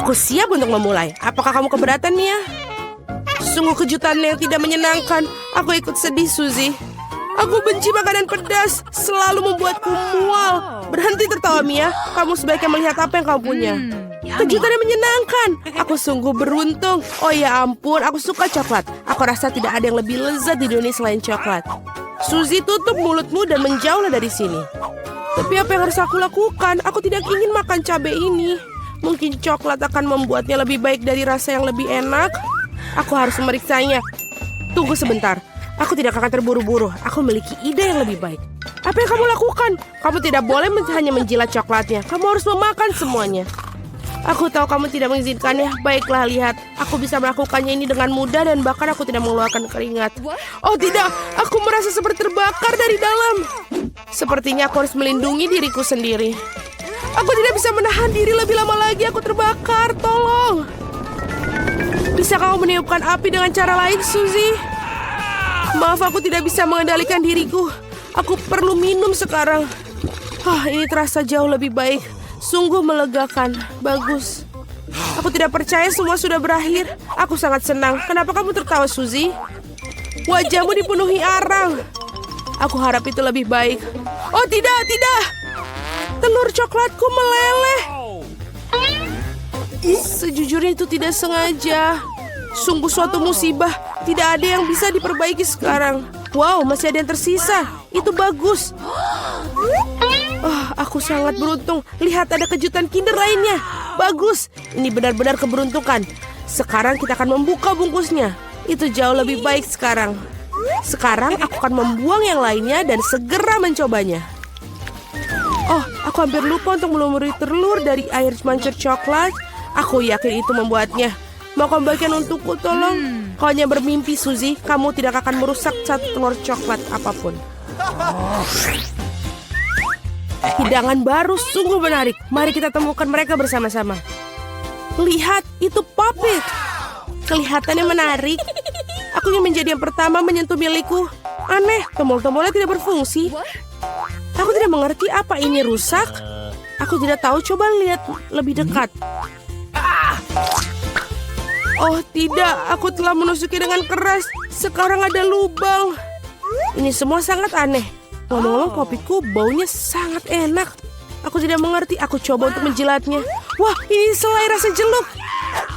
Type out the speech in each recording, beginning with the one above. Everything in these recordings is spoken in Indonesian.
Aku siap untuk memulai. Apakah kamu keberatan, Mia? Sungguh kejutan yang tidak menyenangkan. Aku ikut sedih, Suzy. Aku benci makanan pedas. Selalu membuatku mual. Berhenti tertawa, Mia. Kamu sebaiknya melihat apa yang kamu punya. Kejutan yang menyenangkan. Aku sungguh beruntung. Oh ya ampun, aku suka coklat. Aku rasa tidak ada yang lebih lezat di dunia selain coklat. Suzy, tutup mulutmu dan menjauhlah dari sini. Tapi apa yang harus aku lakukan? Aku tidak ingin makan cabai ini. Mungkin coklat akan membuatnya lebih baik dari rasa yang lebih enak. Aku harus memeriksanya. Tunggu sebentar. Aku tidak akan terburu-buru. Aku memiliki ide yang lebih baik. Apa yang kamu lakukan? Kamu tidak boleh hanya menjilat coklatnya. Kamu harus memakan semuanya. Aku tahu kamu tidak mengizinkannya. Baiklah, lihat. Aku bisa melakukannya ini dengan mudah dan bahkan aku tidak mengeluarkan keringat. Oh tidak, aku merasa seperti terbakar dari dalam. Sepertinya aku harus melindungi diriku sendiri. Aku tidak bisa menahan diri lebih lama lagi. Aku terbakar, tolong. Bisa kamu meniupkan api dengan cara lain, Suzy? Maaf, aku tidak bisa mengendalikan diriku. Aku perlu minum sekarang. Ini terasa jauh lebih baik. Sungguh melegakan. Bagus. Aku tidak percaya semua sudah berakhir. Aku sangat senang. Kenapa kamu tertawa, Suzy? Wajahmu dipenuhi arang. Aku harap itu lebih baik. Oh tidak, tidak. Telur coklatku meleleh. Sejujurnya itu tidak sengaja. Sungguh suatu musibah. Tidak ada yang bisa diperbaiki sekarang. Wow, masih ada yang tersisa. Itu bagus. Aku sangat beruntung. Lihat, ada kejutan Kinder lainnya. Bagus. Ini benar-benar keberuntungan. Sekarang kita akan membuka bungkusnya. Itu jauh lebih baik sekarang. Sekarang aku akan membuang yang lainnya dan segera mencobanya. Aku hampir lupa untuk melumuri telur dari air mancur coklat. Aku yakin itu membuatnya. Mau kembalikan untukku, tolong. Kau hanya bermimpi, Suzy. Kamu tidak akan merusak satu telur coklat apapun. Hidangan baru sungguh menarik. Mari kita temukan mereka bersama-sama. Lihat, itu puppet. Kelihatannya menarik. Aku ingin menjadi yang pertama menyentuh milikku. Aneh, tombol-tombolnya tidak berfungsi. Aku tidak mengerti apa ini rusak. Aku tidak tahu, coba lihat lebih dekat. Oh tidak, aku telah menusuki dengan keras. Sekarang ada lubang. Ini semua sangat aneh. Ngomong-ngomong, popitku baunya sangat enak. Aku tidak mengerti, aku coba untuk menjilatnya. Wah, ini selai rasa jeluk.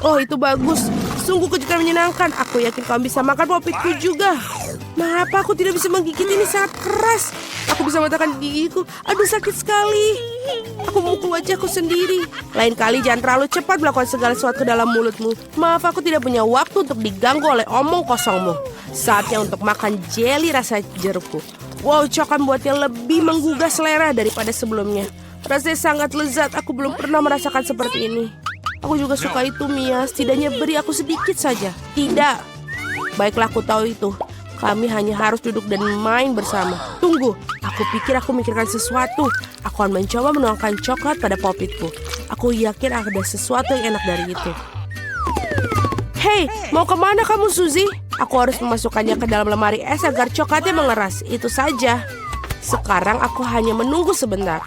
Oh, itu bagus. Sungguh kejutan menyenangkan. Aku yakin kamu bisa makan popitku juga. Mengapa aku tidak bisa menggigit ini sangat keras? Aku bisa mematahkan gigiku. Aduh, sakit sekali. Aku memukul wajahku sendiri. Lain kali jangan terlalu cepat melakukan segala sesuatu ke dalam mulutmu. Maaf, aku tidak punya waktu untuk diganggu oleh omong kosongmu. Saatnya untuk makan jeli rasa jerukku. Wow, coklat membuatnya lebih menggugah selera daripada sebelumnya. Rasanya sangat lezat. Aku belum pernah merasakan seperti ini. Aku juga suka itu, Mia. Setidaknya beri aku sedikit saja. Tidak. Baiklah, aku tahu itu. Kami hanya harus duduk dan main bersama. Tunggu, aku pikir aku memikirkan sesuatu. Aku akan mencoba menuangkan coklat pada popitku. Aku yakin ada sesuatu yang enak dari itu. Hei, mau kemana kamu, Suzy? Aku harus memasukkannya ke dalam lemari es agar coklatnya mengeras. Itu saja. Sekarang aku hanya menunggu sebentar.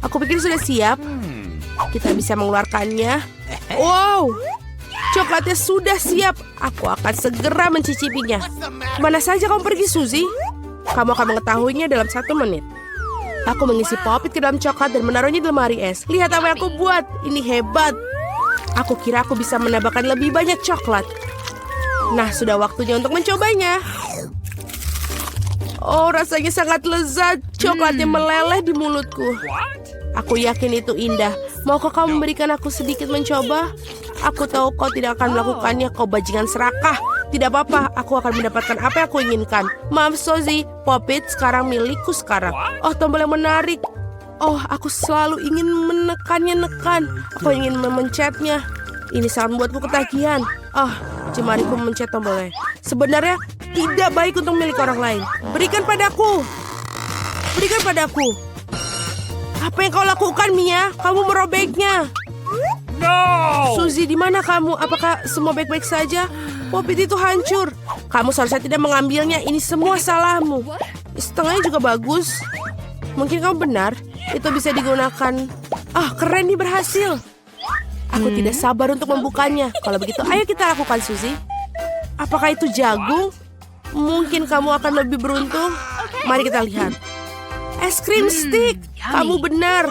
Aku pikir sudah siap. Kita bisa mengeluarkannya. Wow, coklatnya sudah siap. Aku akan segera mencicipinya. Kemana saja kamu pergi, Suzy? Kamu akan mengetahuinya dalam 1 menit. Aku mengisi popit ke dalam coklat dan menaruhnya di lemari es. Lihat apa yang aku buat. Ini hebat. Aku kira aku bisa menambahkan lebih banyak coklat. Nah, sudah waktunya untuk mencobanya. Oh, rasanya sangat lezat. Coklatnya meleleh di mulutku. Aku yakin itu indah. Maukah kamu memberikan aku sedikit mencoba? Aku tahu kau tidak akan melakukannya. Kau bajingan serakah. Tidak apa-apa, aku akan mendapatkan apa yang aku inginkan. Maaf, Suzy, popit sekarang milikku sekarang. Oh, tombol yang menarik. Oh, aku selalu ingin menekannya. Aku ingin memencetnya. Ini sangat membuatku ketagihan. Jemariku memencet tombolnya. Sebenarnya tidak baik untuk milik orang lain. Berikan padaku. Berikan padaku. Apa yang kau lakukan, Mia? Kamu merobeknya. No! Suzy, di mana kamu? Apakah semua baik-baik saja? Popit itu hancur. Kamu seharusnya tidak mengambilnya. Ini semua salahmu. Setengahnya juga bagus. Mungkin kamu benar. Itu bisa digunakan. Keren nih, berhasil. Aku tidak sabar untuk membukanya. Kalau begitu, ayo kita lakukan, Suzy. Apakah itu jagung? Mungkin kamu akan lebih beruntung. Mari kita lihat. Es krim stick. Kamu benar.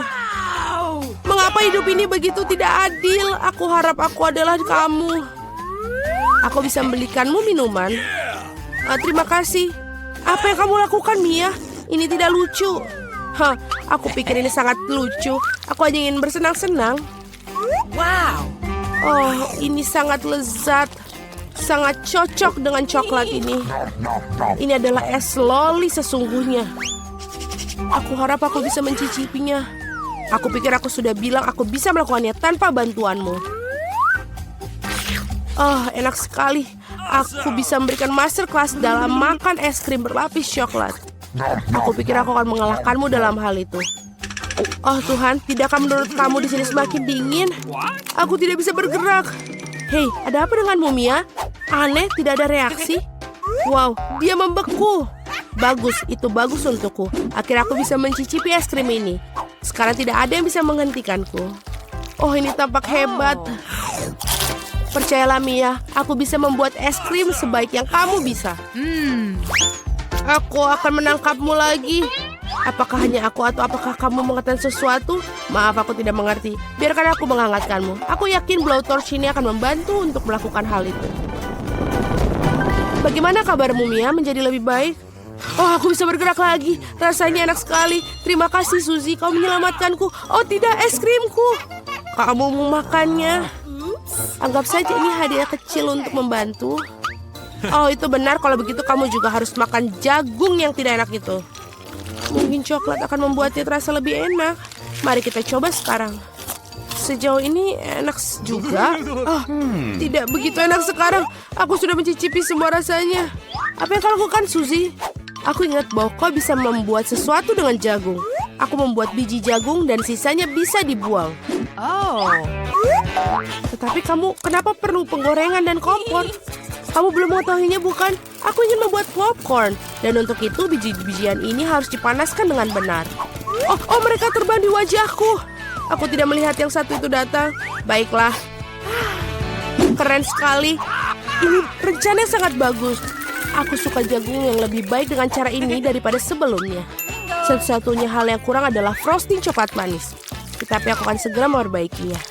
Mengapa hidup ini begitu tidak adil? Aku harap aku adalah kamu. Aku bisa membelikanmu minuman. Terima kasih. Apa yang kamu lakukan, Mia? Ini tidak lucu. Hah, aku pikir ini sangat lucu. Aku hanya ingin bersenang-senang. Wow. Oh, ini sangat lezat. Sangat cocok dengan coklat ini. Ini adalah es loli sesungguhnya. Aku harap aku bisa mencicipinya. Aku pikir aku sudah bilang aku bisa melakukannya tanpa bantuanmu. Oh, enak sekali. Aku bisa memberikan masterclass dalam makan es krim berlapis coklat. Aku pikir aku akan mengalahkanmu dalam hal itu. Oh Tuhan, tidakkah menurut kamu di sini semakin dingin? Aku tidak bisa bergerak. Hei, ada apa denganmu, Mia? Aneh, tidak ada reaksi. Wow, dia membeku. Bagus, itu bagus untukku. Akhirnya aku bisa mencicipi es krim ini. Sekarang tidak ada yang bisa menghentikanku. Oh, ini tampak hebat. Percayalah, Mia, aku bisa membuat es krim sebaik yang kamu bisa. Aku akan menangkapmu lagi. Apakah hanya aku atau apakah kamu mengatakan sesuatu? Maaf, aku tidak mengerti. Biarkan aku menghangatkanmu. Aku yakin blowtorch ini akan membantu untuk melakukan hal itu. Bagaimana kabarmu, Mia? Menjadi lebih baik? Oh, aku bisa bergerak lagi. Rasanya enak sekali. Terima kasih, Suzy. Kau menyelamatkanku. Oh, tidak, es krimku. Kamu mau makannya? Anggap saja ini hadiah kecil untuk membantu. Oh, itu benar. Kalau begitu, kamu juga harus makan jagung yang tidak enak itu. Mungkin coklat akan membuatnya terasa lebih enak. Mari kita coba sekarang. Sejauh ini enak juga. Oh, tidak begitu enak sekarang. Aku sudah mencicipi semua rasanya. Apa yang kau lakukan, Suzy? Aku ingat bahwa kau bisa membuat sesuatu dengan jagung. Aku membuat biji jagung dan sisanya bisa dibuang. Oh. Tetapi kamu kenapa perlu penggorengan dan kompor? Kamu belum mengetahuinya, bukan? Aku ingin membuat popcorn. Dan untuk itu biji-bijian ini harus dipanaskan dengan benar. Oh, mereka terbang di wajahku. Aku tidak melihat yang satu itu datang. Baiklah. Keren sekali. Ini rencana sangat bagus. Aku suka jagung yang lebih baik dengan cara ini daripada sebelumnya. Satu-satunya hal yang kurang adalah frosting coklat manis. Tetapi aku akan segera memperbaikinya.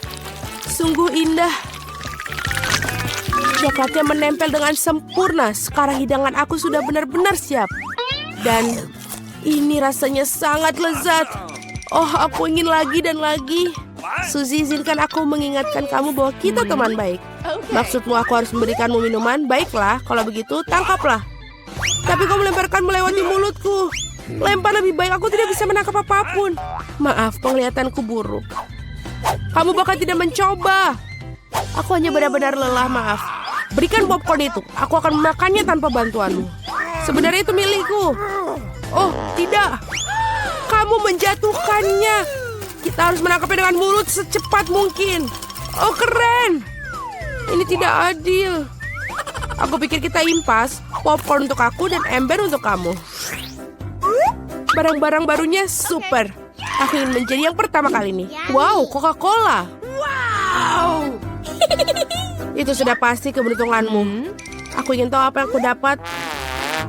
Sungguh indah. Coklatnya menempel dengan sempurna. Sekarang hidangan aku sudah benar-benar siap. Dan ini rasanya sangat lezat. Oh, aku ingin lagi dan lagi. Suzy, izinkan aku mengingatkan kamu bahwa kita teman baik. Maksudmu aku harus memberikanmu minuman? Baiklah, kalau begitu tangkaplah. Tapi kau melemparkan melewati mulutku. Lempar lebih baik, aku tidak bisa menangkap apapun. Maaf, penglihatanku buruk. Kamu bahkan tidak mencoba. Aku hanya benar-benar lelah, maaf. Berikan popcorn itu, aku akan memakannya tanpa bantuanmu. Sebenarnya itu milikku. Oh, tidak. Kamu menjatuhkannya. Kita harus menangkapnya dengan mulut secepat mungkin. Oh, keren. Ini tidak adil. Aku pikir kita impas. Popcorn untuk aku dan ember untuk kamu. Barang-barang barunya super. Aku ingin menjadi yang pertama kali ini. Wow, Coca-Cola. Wow. Itu sudah pasti keberuntunganmu. Aku ingin tahu apa yang aku dapat.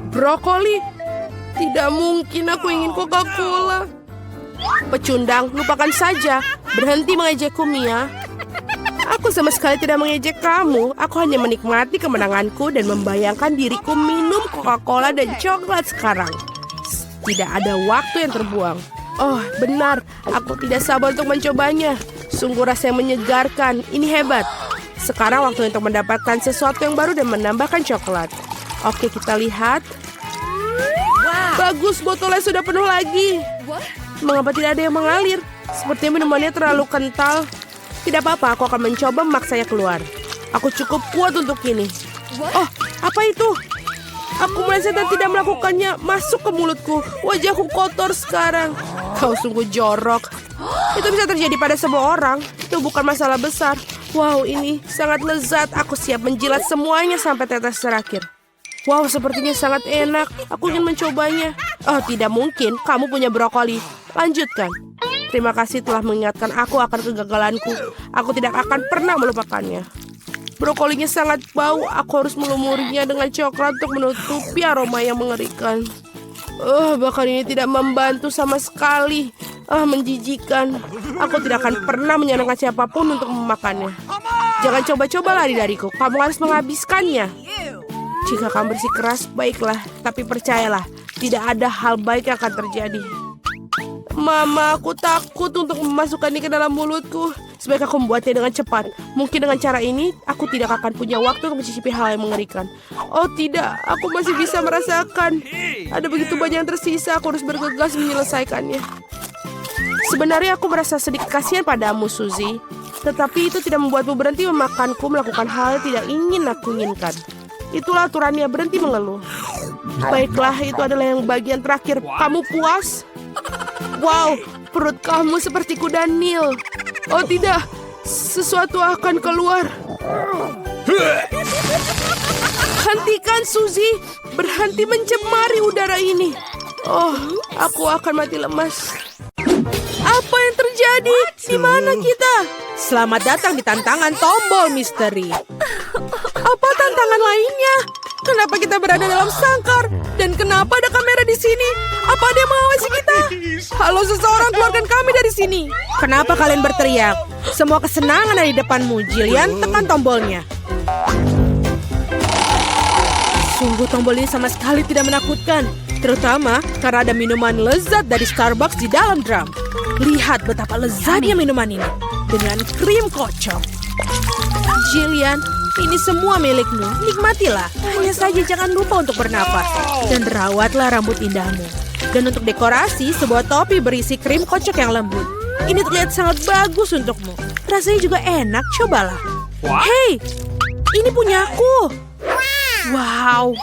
Brokoli. Tidak mungkin aku ingin Coca-Cola. Pecundang, lupakan saja. Berhenti mengejekku, Mia. Aku sama sekali tidak mengejek kamu. Aku hanya menikmati kemenanganku dan membayangkan diriku minum Coca-Cola dan coklat sekarang. Tidak ada waktu yang terbuang. Oh, benar. Aku tidak sabar untuk mencobanya. Sungguh rasanya menyegarkan. Ini hebat. Sekarang waktu untuk mendapatkan sesuatu yang baru dan menambahkan coklat. Oke, kita lihat. Bagus, botolnya sudah penuh lagi. Mengapa tidak ada yang mengalir? Sepertinya minumannya terlalu kental. Tidak apa-apa, aku akan mencoba memaksanya keluar. Aku cukup kuat untuk ini. Oh, apa itu? Aku meleset dan tidak melakukannya. Masuk ke mulutku. Wajahku kotor sekarang. Kau sungguh jorok. Itu bisa terjadi pada semua orang. Itu bukan masalah besar. Wow, ini sangat lezat. Aku siap menjilat semuanya sampai tetes terakhir. Wow, sepertinya sangat enak. Aku ingin mencobanya. Oh, tidak mungkin. Kamu punya brokoli. Lanjutkan. Terima kasih telah mengingatkan aku akan kegagalanku. Aku tidak akan pernah melupakannya. Brokolinya sangat bau. Aku harus melumurinya dengan coklat untuk menutupi aroma yang mengerikan. Bahkan ini tidak membantu sama sekali. Menjijikan. Aku tidak akan pernah menyenangkan siapapun untuk memakannya. Jangan coba-coba lari dariku. Kamu harus menghabiskannya. Jika kamu bersikeras, baiklah. Tapi percayalah, tidak ada hal baik yang akan terjadi. Mama, aku takut untuk memasukkannya ke dalam mulutku. Sebaiknya aku membuatnya dengan cepat. Mungkin dengan cara ini, aku tidak akan punya waktu untuk mencicipi hal yang mengerikan. Oh tidak, aku masih bisa merasakan. Ada begitu banyak yang tersisa, aku harus bergegas menyelesaikannya. Sebenarnya aku merasa sedikit kasihan padamu, Suzy. Tetapi itu tidak membuatmu berhenti memakanku melakukan hal yang tidak ingin aku inginkan. Itulah aturannya, berhenti mengeluh. Baiklah, itu adalah yang bagian terakhir. Kamu puas? Wow, perut kamu seperti kuda Nil. Oh tidak, sesuatu akan keluar. Hentikan, Suzy. Berhenti mencemari udara ini. Oh, aku akan mati lemas. Apa yang terjadi? Di mana kita? Selamat datang di tantangan tombol misteri. Apa tantangan lainnya? Kenapa kita berada dalam sangkar? Dan kenapa ada kamera di sini? Apa ada yang mengawasi kita? Halo seseorang, keluarkan kami dari sini. Kenapa kalian berteriak? Semua kesenangan ada di depanmu, Jillian. Tekan tombolnya. Sungguh tombol ini sama sekali tidak menakutkan. Terutama karena ada minuman lezat dari Starbucks di dalam drum. Lihat betapa lezatnya minuman ini. Dengan krim kocok. Jillian, ini semua milikmu. Nikmatilah. Hanya saja jangan lupa untuk bernapas. Dan rawatlah rambut indahmu. Dan untuk dekorasi, sebuah topi berisi krim kocok yang lembut. Ini terlihat sangat bagus untukmu. Rasanya juga enak, cobalah. Hei, ini punyaku. Wow.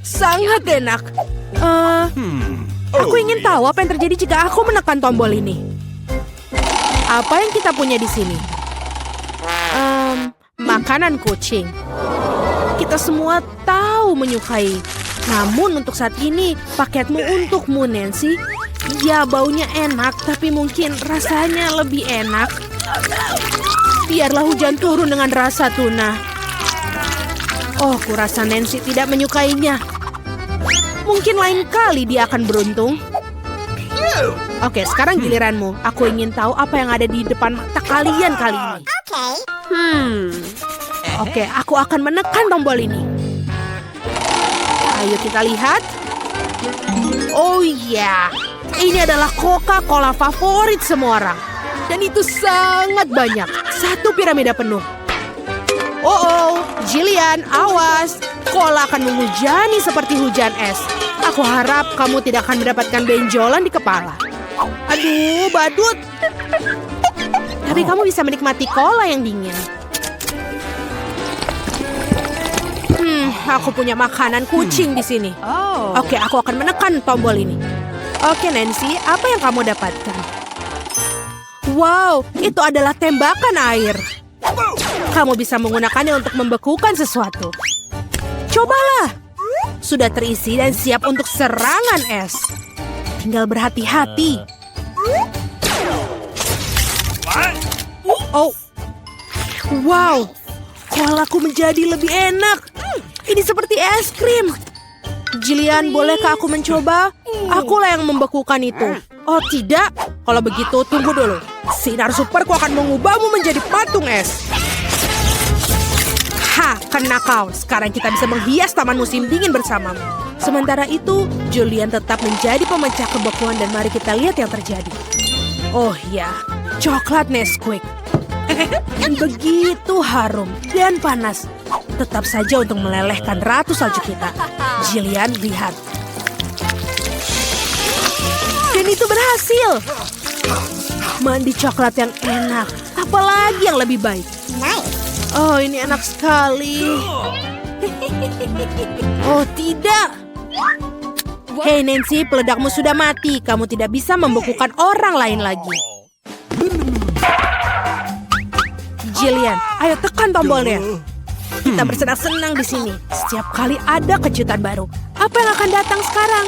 Sangat enak. Aku ingin tahu apa yang terjadi jika aku menekan tombol ini. Apa yang kita punya di sini? Makanan kucing. Kita semua tahu menyukai. Namun untuk saat ini, paketmu untukmu, Nancy. Ya, baunya enak, tapi mungkin rasanya lebih enak. Biarlah hujan turun dengan rasa tuna. Oh, kurasa Nancy tidak menyukainya. Mungkin lain kali dia akan beruntung. Oke, sekarang giliranmu. Aku ingin tahu apa yang ada di depan mata kalian kali ini. Oke, aku akan menekan tombol ini. Ayo kita lihat. Oh iya, ini adalah Coca-Cola favorit semua orang. Dan itu sangat banyak. Satu piramida penuh. Oh, Jillian, awas. Cola akan menghujani seperti hujan es. Aku harap kamu tidak akan mendapatkan benjolan di kepala. Aduh, badut. Tapi kamu bisa menikmati cola yang dingin. Aku punya makanan kucing di sini. Oke, aku akan menekan tombol ini. Oke, Nancy, apa yang kamu dapatkan? Wow, itu adalah tembakan air. Kamu bisa menggunakannya untuk membekukan sesuatu. Cobalah. Sudah terisi dan siap untuk serangan es. Tinggal berhati-hati. Oh. Wow. Kolaku menjadi lebih enak. Ini seperti es krim. Jillian, bolehkah aku mencoba? Akulah yang membekukan itu. Oh tidak. Kalau begitu, tunggu dulu. Sinar superku akan mengubahmu menjadi patung es. Kena kau. Sekarang kita bisa menghias taman musim dingin bersamamu. Sementara itu, Jillian tetap menjadi pemecah kebekuan dan mari kita lihat yang terjadi. Oh ya, coklat Nesquik. Begitu harum dan panas. Tetap saja untuk melelehkan ratu salju kita. Jillian, lihat. Dan itu berhasil. Mandi coklat yang enak. Apalagi yang lebih baik. Oh, ini enak sekali. Oh, tidak. Hei Nancy, peledakmu sudah mati. Kamu tidak bisa membekukan orang lain lagi. Jillian, ayo tekan tombolnya. Kita bersenang-senang di sini. Setiap kali ada kejutan baru. Apa yang akan datang sekarang?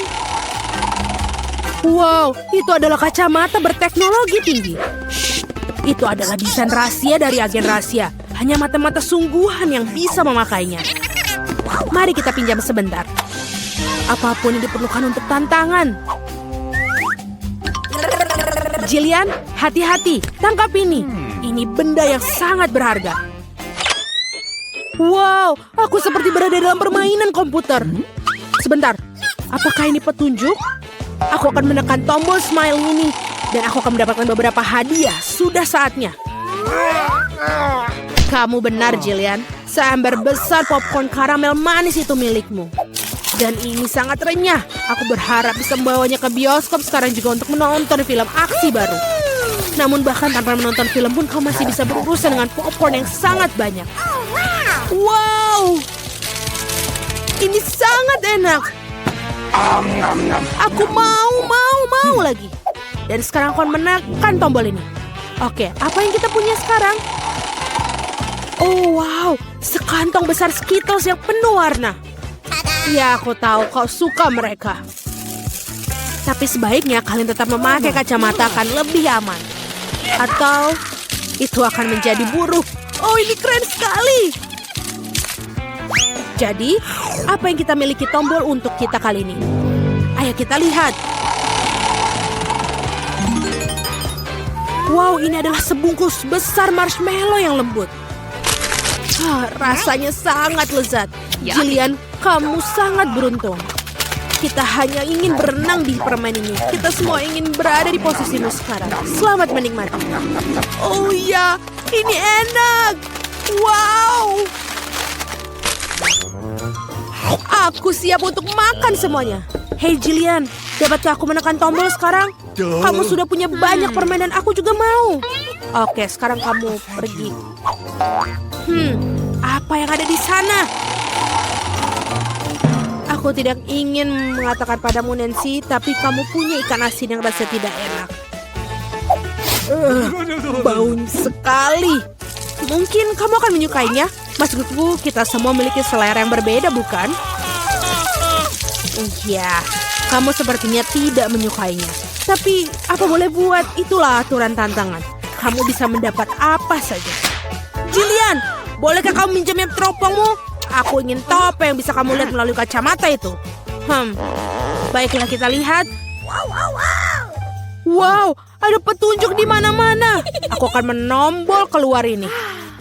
Wow, itu adalah kacamata berteknologi tinggi. Shh, itu adalah desain rahasia dari agen rahasia. Hanya mata-mata sungguhan yang bisa memakainya. Mari kita pinjam sebentar. Apapun yang diperlukan untuk tantangan. Jillian, hati-hati, tangkap ini. Ini benda yang sangat berharga. Wow, aku seperti berada dalam permainan komputer. Sebentar, apakah ini petunjuk? Aku akan menekan tombol smile ini dan aku akan mendapatkan beberapa hadiah. Sudah saatnya. Kamu benar, Jillian. Seember besar popcorn karamel manis itu milikmu. Dan ini sangat renyah. Aku berharap bisa membawanya ke bioskop sekarang juga untuk menonton film aksi baru. Namun bahkan tanpa menonton film pun kau masih bisa berurusan dengan popcorn yang sangat banyak. Wow! Ini sangat enak. Aku mau lagi. Dan sekarang kau menekan tombol ini. Oke, apa yang kita punya sekarang? Oh wow, sekantong besar Skittles yang penuh warna. Ya, aku tahu kau suka mereka. Tapi sebaiknya kalian tetap memakai kacamata akan lebih aman. Atau itu akan menjadi buruk. Oh, ini keren sekali. Jadi, apa yang kita miliki tombol untuk kita kali ini? Ayo kita lihat. Wow, ini adalah sebungkus besar marshmallow yang lembut. Rasanya sangat lezat. Jillian, kamu sangat beruntung. Kita hanya ingin berenang di permen ini. Kita semua ingin berada di posisimu sekarang. Selamat menikmati. Oh ya, ini enak. Wow. Aku siap untuk makan semuanya. Hey Jillian, dapatkah aku menekan tombol sekarang? Kamu sudah punya banyak permen dan aku juga mau. Oke, sekarang kamu pergi. Apa yang ada di sana? Aku tidak ingin mengatakan padamu Nancy, tapi kamu punya ikan asin yang rasa tidak enak. Bau sekali. Mungkin kamu akan menyukainya. Maksudku, kita semua memiliki selera yang berbeda, bukan? Iya, kamu sepertinya tidak menyukainya. Tapi, apa boleh buat, itulah aturan tantangan. Kamu bisa mendapat apa saja. Jillian, bolehkah kamu minjamnya teropongmu? Aku ingin tahu apa yang bisa kamu lihat melalui kacamata itu. Baiklah kita lihat. Wow, ada petunjuk di mana-mana. Aku akan menombol keluar ini.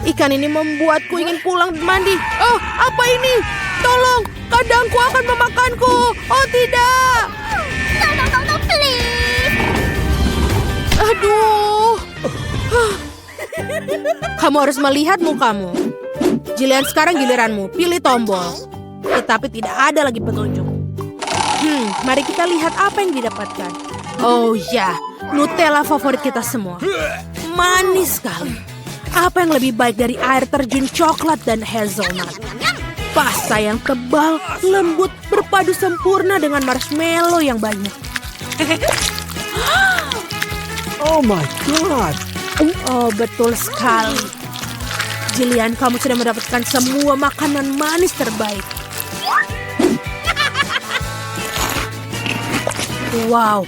Ikan ini membuatku ingin pulang mandi. Oh, apa ini? Tolong, kadangku akan memakanku. Oh, tidak. No, please. Aduh. Kamu harus melihat mukamu. Jillian, sekarang giliranmu. Pilih tombol. Tetapi tidak ada lagi petunjuk. Mari kita lihat apa yang didapatkan. Oh ya, Nutella favorit kita semua. Manis sekali. Apa yang lebih baik dari air terjun coklat dan hazelnut? Pasta yang tebal, lembut, berpadu sempurna dengan marshmallow yang banyak. Oh my God. Oh, betul sekali. Jillian, kamu sudah mendapatkan semua makanan manis terbaik. Wow.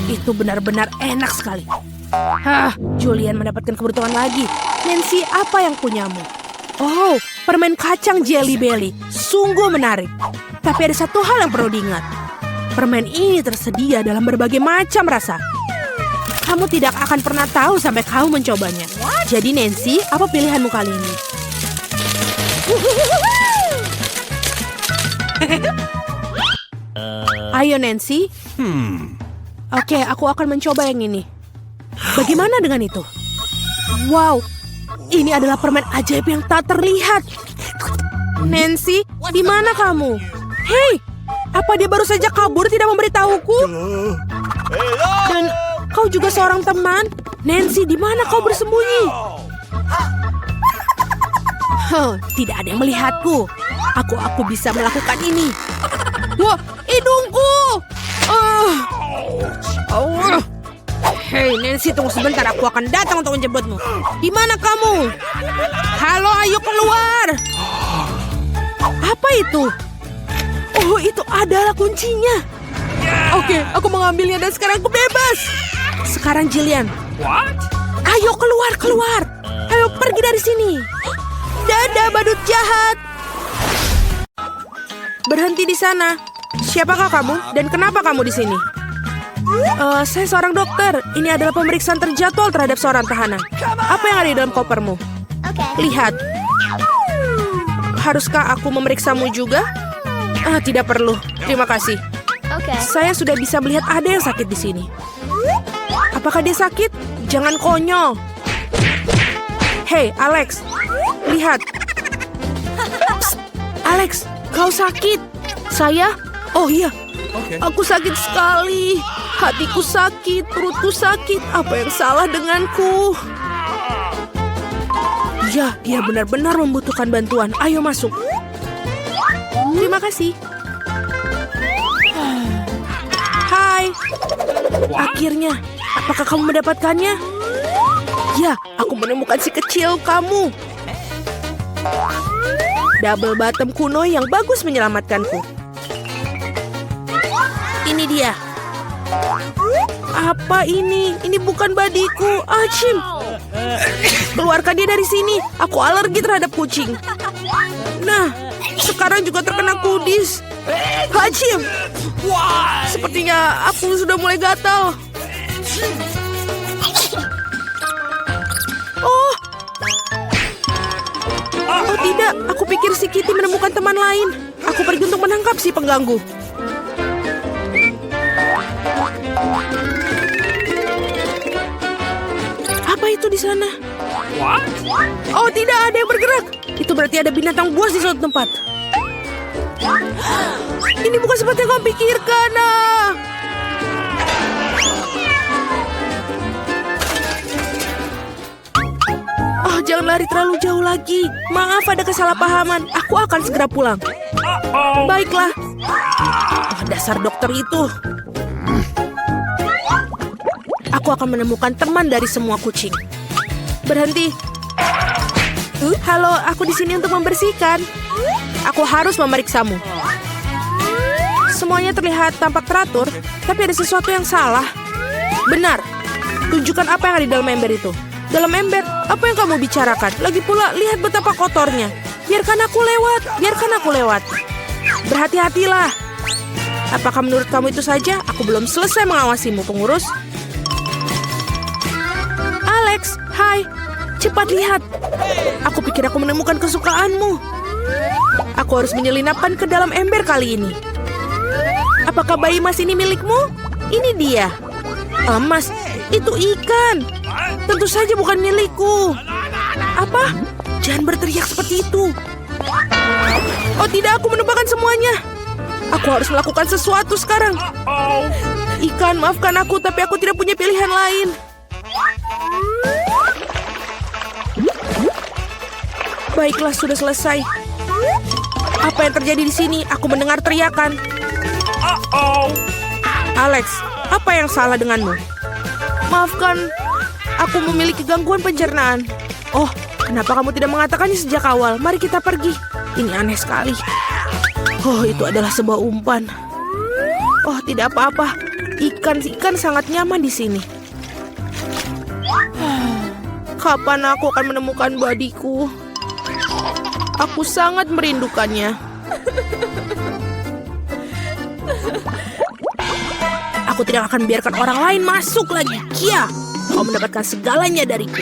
Itu benar-benar enak sekali. Julian mendapatkan keberuntungan lagi. Nancy, apa yang punyamu? Oh, permen kacang Jelly Belly. Sungguh menarik. Tapi ada satu hal yang perlu diingat. Permen ini tersedia dalam berbagai macam rasa. Kamu tidak akan pernah tahu sampai kamu mencobanya. Jadi Nancy, apa pilihanmu kali ini? Ayo Nancy. Oke, aku akan mencoba yang ini. Bagaimana dengan itu? Wow, ini adalah permen ajaib yang tak terlihat. Nancy, di mana kamu? Hei, apa dia baru saja kabur tidak memberitahuku? Dan kau juga seorang teman? Nancy, di mana kau bersembunyi? Tidak ada yang melihatku. Aku bisa melakukan ini. Wah, hidungku! Hei Nancy, tunggu sebentar, aku akan datang untuk menjemputmu. Di mana kamu? Halo, ayo keluar. Apa itu? Oh, itu adalah kuncinya. Oke, aku mengambilnya dan sekarang aku bebas. Sekarang Jillian. What? Ayo keluar. Ayo pergi dari sini. Dadah badut jahat. Berhenti di sana. Siapakah kamu dan kenapa kamu di sini? Saya seorang dokter. Ini adalah pemeriksaan terjadwal terhadap seorang tahanan. Apa yang ada di dalam kopermu? Lihat. Haruskah aku memeriksamu juga? Tidak perlu. Terima kasih. Saya sudah bisa melihat ada yang sakit di sini. Apakah dia sakit? Jangan konyol. Hei, Alex. Lihat. Psst. Alex, kau sakit. Saya? Oh iya. Aku sakit sekali. Hatiku sakit, perutku sakit. Apa yang salah denganku? Ya, dia benar-benar membutuhkan bantuan. Ayo masuk. Terima kasih. Hai. Akhirnya, apakah kamu mendapatkannya? Ya, aku menemukan si kecil kamu. Double bottom kuno yang bagus menyelamatkanku. Ini dia. Apa ini? Ini bukan badiku. Achim. Keluarkan dia dari sini. Aku alergi terhadap kucing. Nah, sekarang juga terkena kudis. Achim. Sepertinya aku sudah mulai gatal. Oh tidak, aku pikir si Kitty menemukan teman lain. Aku pergi untuk menangkap si pengganggu. Apa itu di sana? What? Oh tidak, ada yang bergerak. Itu berarti ada binatang buas di suatu tempat. Ini bukan seperti yang kau pikirkan. Jangan lari terlalu jauh lagi. Maaf ada kesalahpahaman. Aku akan segera pulang. Baiklah. Dasar dokter itu. Aku akan menemukan teman dari semua kucing. Berhenti. Halo, aku di sini untuk membersihkan. Aku harus memeriksamu. Semuanya terlihat tampak teratur, tapi ada sesuatu yang salah. Benar. Tunjukkan apa yang ada di dalam ember itu. Dalam ember, apa yang kamu bicarakan? Lagi pula, lihat betapa kotornya. Biarkan aku lewat. Berhati-hatilah. Apakah menurut kamu itu saja? Aku belum selesai mengawasimu, pengurus. Alex, hai. Cepat lihat. Aku pikir aku menemukan kesukaanmu. Aku harus menyelinapkan ke dalam ember kali ini. Apakah bayi emas ini milikmu? Ini dia. Emas, itu ikan. Tentu saja bukan milikku. Apa? Jangan berteriak seperti itu. Oh tidak, aku menumpahkan semuanya. Aku harus melakukan sesuatu sekarang. Ikan, maafkan aku, tapi aku tidak punya pilihan lain. Baiklah, sudah selesai. Apa yang terjadi di sini? Aku mendengar teriakan. Alex, apa yang salah denganmu? Maafkan, aku memiliki gangguan pencernaan. Oh, kenapa kamu tidak mengatakannya sejak awal? Mari kita pergi. Ini aneh sekali. Oh, itu adalah sebuah umpan. Oh, tidak apa-apa. Ikan sangat nyaman di sini. Kapan aku akan menemukan badiku? Aku sangat merindukannya. Aku tidak akan biarkan orang lain masuk lagi. Kia, kau mendapatkan segalanya dariku.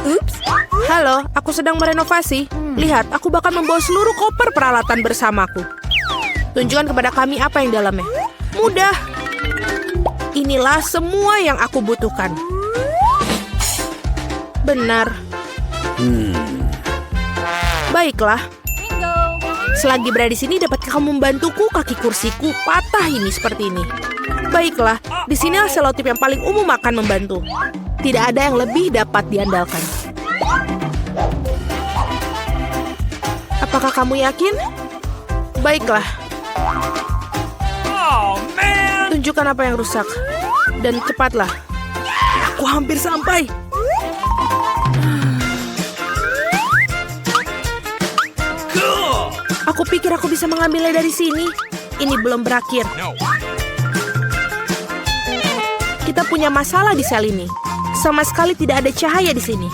Ups. Halo, aku sedang merenovasi. Lihat, aku bahkan membawa seluruh koper peralatan bersamaku. Tunjukkan kepada kami apa yang dalamnya. Mudah. Inilah semua yang aku butuhkan. Benar. Baiklah. Selagi berada di sini, dapatkah kamu membantuku? Kaki kursiku patah ini seperti ini. Baiklah, di sinilah selotip yang paling umum akan membantu. Tidak ada yang lebih dapat diandalkan. Apakah kamu yakin? Baiklah. Tunjukkan apa yang rusak. Dan cepatlah. Aku hampir sampai. Aku pikir aku bisa mengambilnya dari sini. ini belum berakhir. Kita punya masalah di sel ini. Sama sekali tidak ada cahaya di sini.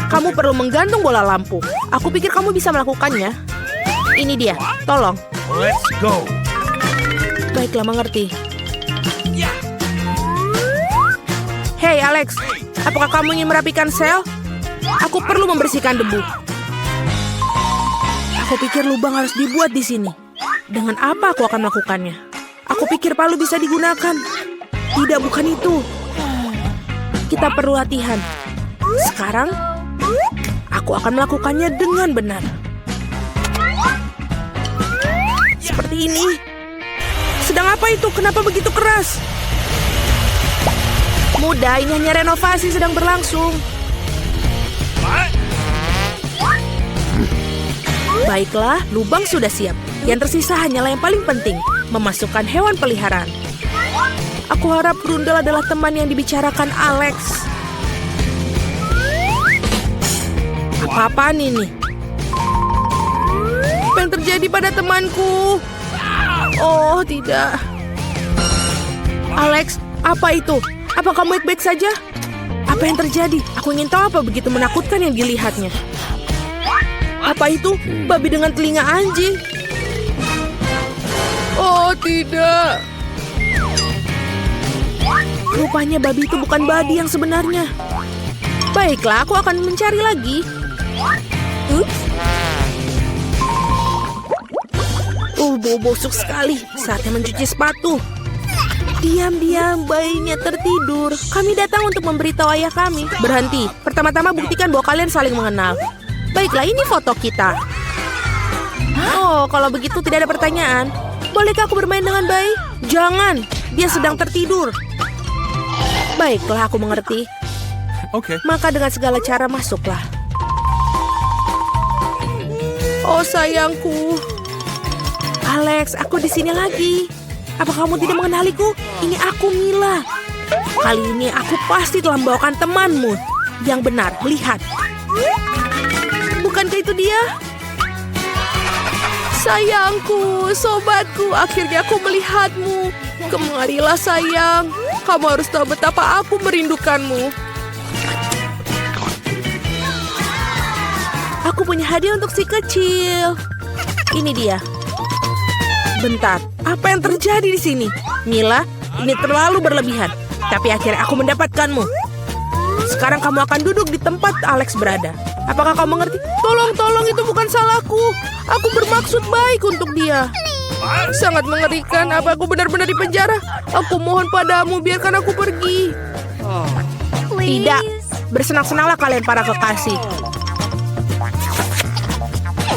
Kamu perlu menggantung bola lampu. Aku pikir kamu bisa melakukannya. Ini dia, tolong. Let's go. Baiklah, mengerti. Hei, Alex. Apakah kamu ingin merapikan sel? Aku perlu membersihkan debu. Aku pikir lubang harus dibuat di sini. Dengan apa aku akan melakukannya? Aku pikir palu bisa digunakan. Tidak, bukan itu. Kita perlu latihan. Sekarang, aku akan melakukannya dengan benar. Seperti ini. Sedang apa itu? Kenapa begitu keras? Mudah, ini hanya renovasi sedang berlangsung. Baiklah, lubang sudah siap. Yang tersisa hanyalah yang paling penting, memasukkan hewan peliharaan. Aku harap Brundle adalah teman yang dibicarakan Alex. Apa-apaan ini? Apa yang terjadi pada temanku? Oh, tidak. Alex, apa itu? Apa kamu baik-baik saja? Apa yang terjadi? Aku ingin tahu apa begitu menakutkan yang dilihatnya. Apa itu? Babi dengan telinga anjing. Oh, tidak. Rupanya babi itu bukan babi yang sebenarnya. Baiklah, aku akan mencari lagi. Bau busuk sekali. Saatnya mencuci sepatu. Diam-diam, bayinya tertidur. Kami datang untuk memberitahu ayah kami. Berhenti. Pertama-tama buktikan bahwa kalian saling mengenal. Baiklah, ini foto kita. Oh, kalau begitu tidak ada pertanyaan. Bolehkah aku bermain dengan bayi? Jangan, dia sedang tertidur. Baiklah, aku mengerti. Okay. Maka dengan segala cara masuklah. Oh, sayangku. Alex, aku di sini lagi. Apa kamu tidak mengenaliku? Ini aku, Mila. Kali ini aku pasti telah membawakan temanmu. Yang benar, lihat. Bukankah itu dia? Sayangku, sobatku, akhirnya aku melihatmu. Kemarilah sayang. Kamu harus tahu betapa aku merindukanmu. Aku punya hadiah untuk si kecil. Ini dia. Bentar, apa yang terjadi di sini? Mila, ini terlalu berlebihan. Tapi akhirnya aku mendapatkanmu. Sekarang kamu akan duduk di tempat Alex berada. Apakah kamu mengerti? Tolong, itu bukan salahku. Aku bermaksud baik untuk dia. Sangat mengerikan. Apa aku benar-benar di penjara? Aku mohon padamu, biarkan aku pergi. Tidak. Bersenang-senanglah kalian para kekasih.